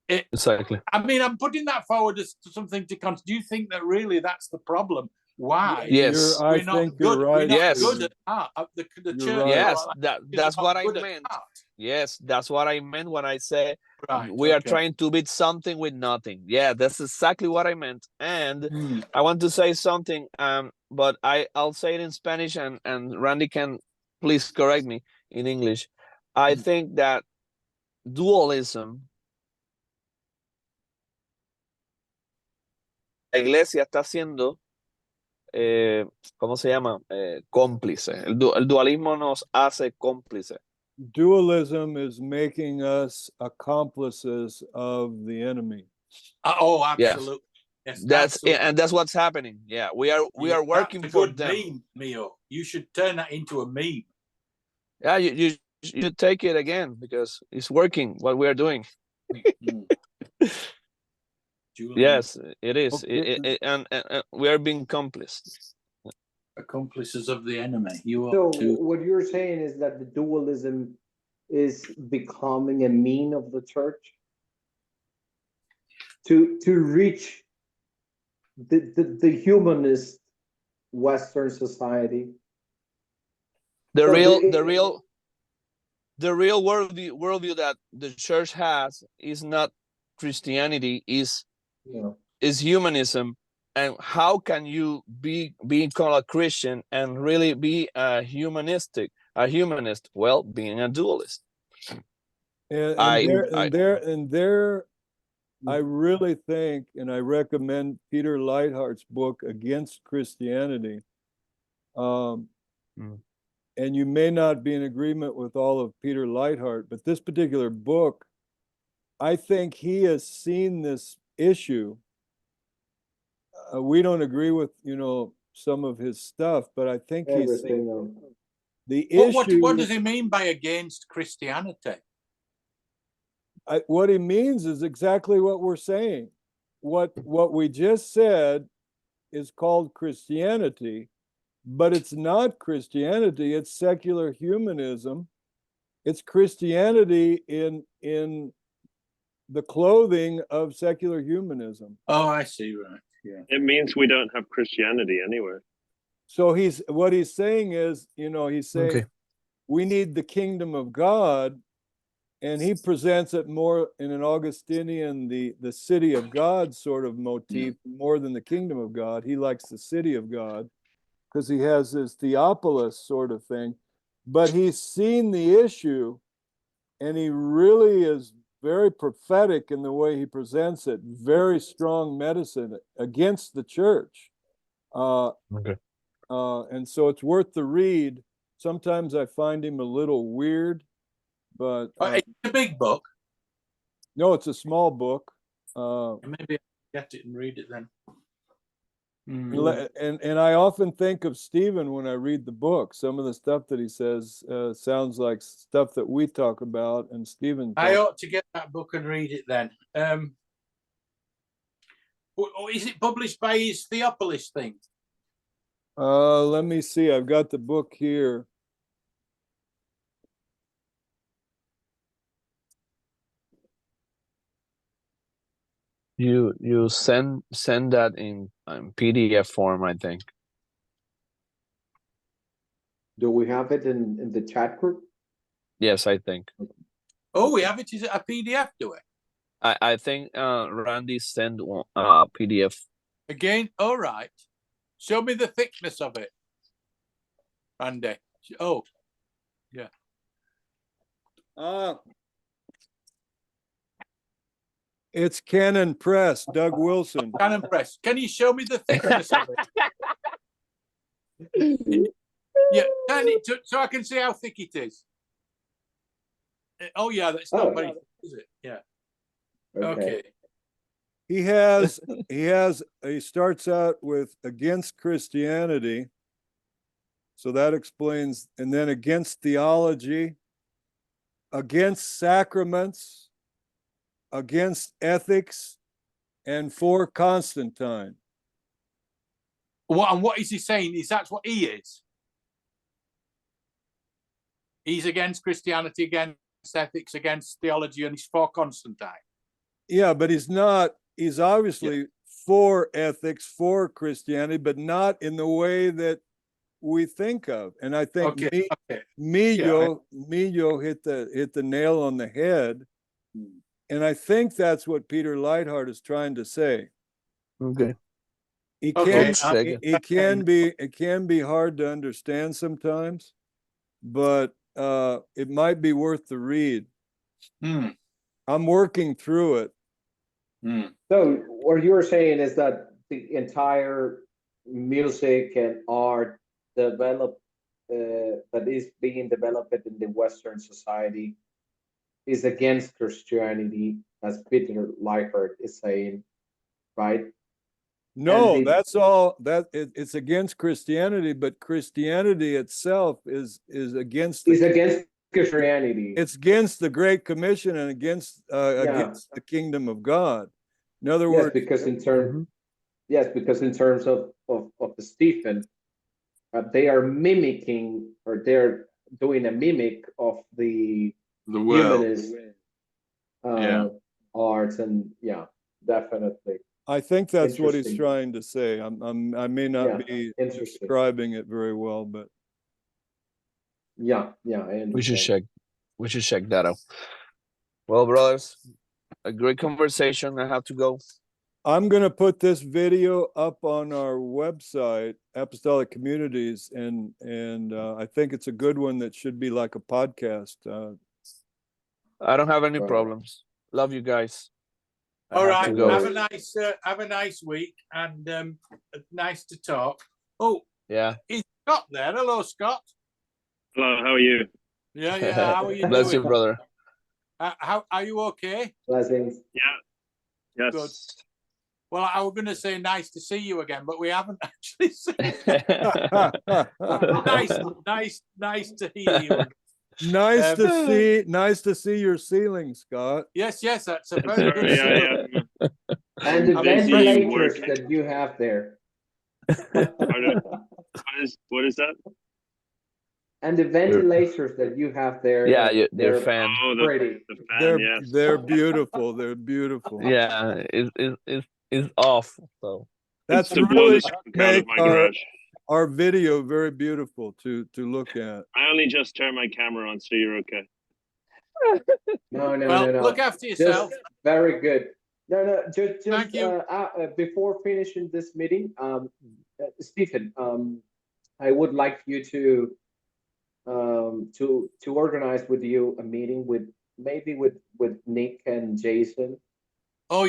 Exactly. I mean, I'm putting that forward as something to consider. Do you think that really that's the problem? Why? Yes. I We're not think good. you're right. We're not Yes. good at art. The You're church. right. Yes, that's is not what I good at meant. art. Yes, that's what I meant when I say Right. we are okay. trying to beat something with nothing. Yeah, that's exactly what I meant. And Hmm. I want to say something, but I'll say it in Spanish, and Randy can please correct me in English. I think that dualism, la iglesia está siendo, ¿cómo se llama? Cómplice. El dualismo nos hace cómplice. Dualism is making us accomplices of the enemy. Oh, absolutely. Yes, That's absolutely. and that's what's happening. Yeah, we are working That's a for good them. meme, Mio. You should turn that into a meme. Yeah, you should take it again because it's working what we are doing. Yes, it is. Okay. And we are being complices. Accomplices of the enemy. You So are too. what you're saying is that the dualism is becoming a mean of the church to reach the humanist Western society. The So real worldview that the church has is not Christianity, is humanism. And how can you be called a Christian and really be a humanist? Well, being a dualist. I really think, and I recommend Peter Leithart's book Against Christianity. And you may not be in agreement with all of Peter Leithart, but this particular book, I think he has seen this issue. We don't agree with, some of his stuff, but I think he's seen the issue. What does he mean by against Christianity? What he means is exactly what we're saying. What we just said is called Christianity, but it's not Christianity. It's secular humanism. It's Christianity in the clothing of secular humanism. Oh, I see. Right. Yeah. It means we don't have Christianity anywhere. So what he's saying is, he's saying we need the kingdom of God, and he presents it more in an Augustinian, the city of God sort of motif, more than the kingdom of God. He likes the city of God because he has this Theopolis sort of thing, but he's seen the issue, and he really is very prophetic in the way he presents it. Very strong medicine against the church. Okay. And so it's worth the read. Sometimes I find him a little weird, but It's a big book. no, it's a small book. Maybe I'll get it and read it then. And I often think of Stephen when I read the book. Some of the stuff that he says sounds like stuff that we talk about, and Stephen. I ought to get that book and read it then. Is it published by his Theopolis thing? Let me see. I've got the book here. You send that in PDF form, I think. Do we have it in the chat group? Yes, I think. Oh, we have it. Is it a PDF? Do it I think Randy sent PDF. again? All right. Show me the thickness of it, Randy. Oh, yeah. It's Canon Press, Doug Wilson. Canon Press. Can you show me the thickness of it? Yeah, so I can see how thick it is. Oh yeah, that's not very thick, is it? Yeah. Okay. He starts out with against Christianity. So that explains, and then against theology, against sacraments, against ethics, and for Constantine. What is he saying? Is that what he is? He's against Christianity, against ethics, against theology, and he's for Constantine. Yeah, but he's not. He's obviously for ethics, for Christianity, but not in the way that we think of. And I think Millo hit the nail on the head. And I think that's what Peter Leithart is trying to say. Okay. It can be hard to understand sometimes, but it might be worth the read. I'm working through it. So what you were saying is that the entire music and art that is being developed in the Western society is against Christianity, as Peter Leithart is saying, right? No, that's all. It's against Christianity, but Christianity itself is against. Against Christianity. It's against the Great Commission and against the kingdom of God. In other words, because in terms of the Stephen, they are mimicking, or they're doing a mimic of the humanist arts, and definitely. I think that's what he's trying to say. I may not be describing it very well, but I understand. We should check that out. Well, brothers, a great conversation. I have to go. I'm going to put this video up on our website, Apostolic Communities, and I think it's a good one that should be like a podcast. I don't have any problems. Love you guys. All right. Have a nice week, and nice to talk. Oh, yeah. Is Scott there? Hello, Scott. Hello. How are you? Yeah. How are you Bless doing? you, brother. How are you? Okay. Blessings. Yeah. Yes. Good. Well, I was going to say nice to see you again, but we haven't actually seen you. nice to hear you. Nice to see your ceiling, Scott. Yes, that's a very good ceiling. And the ventilators that you have there. What is that? And the ventilators that you have there. Yeah, they're fan. Oh, pretty. The fan, yes. They're beautiful. They're beautiful. Yeah, it's off. So that's the really out of my garage. Our video very beautiful to look at. I only just turned my camera on, so you're okay. No, no, Well, no, no. look after Just yourself. very good. No, no, just Thank you. before finishing this meeting, Stephen, I would like you to organize with you a meeting with maybe with Nick and Jason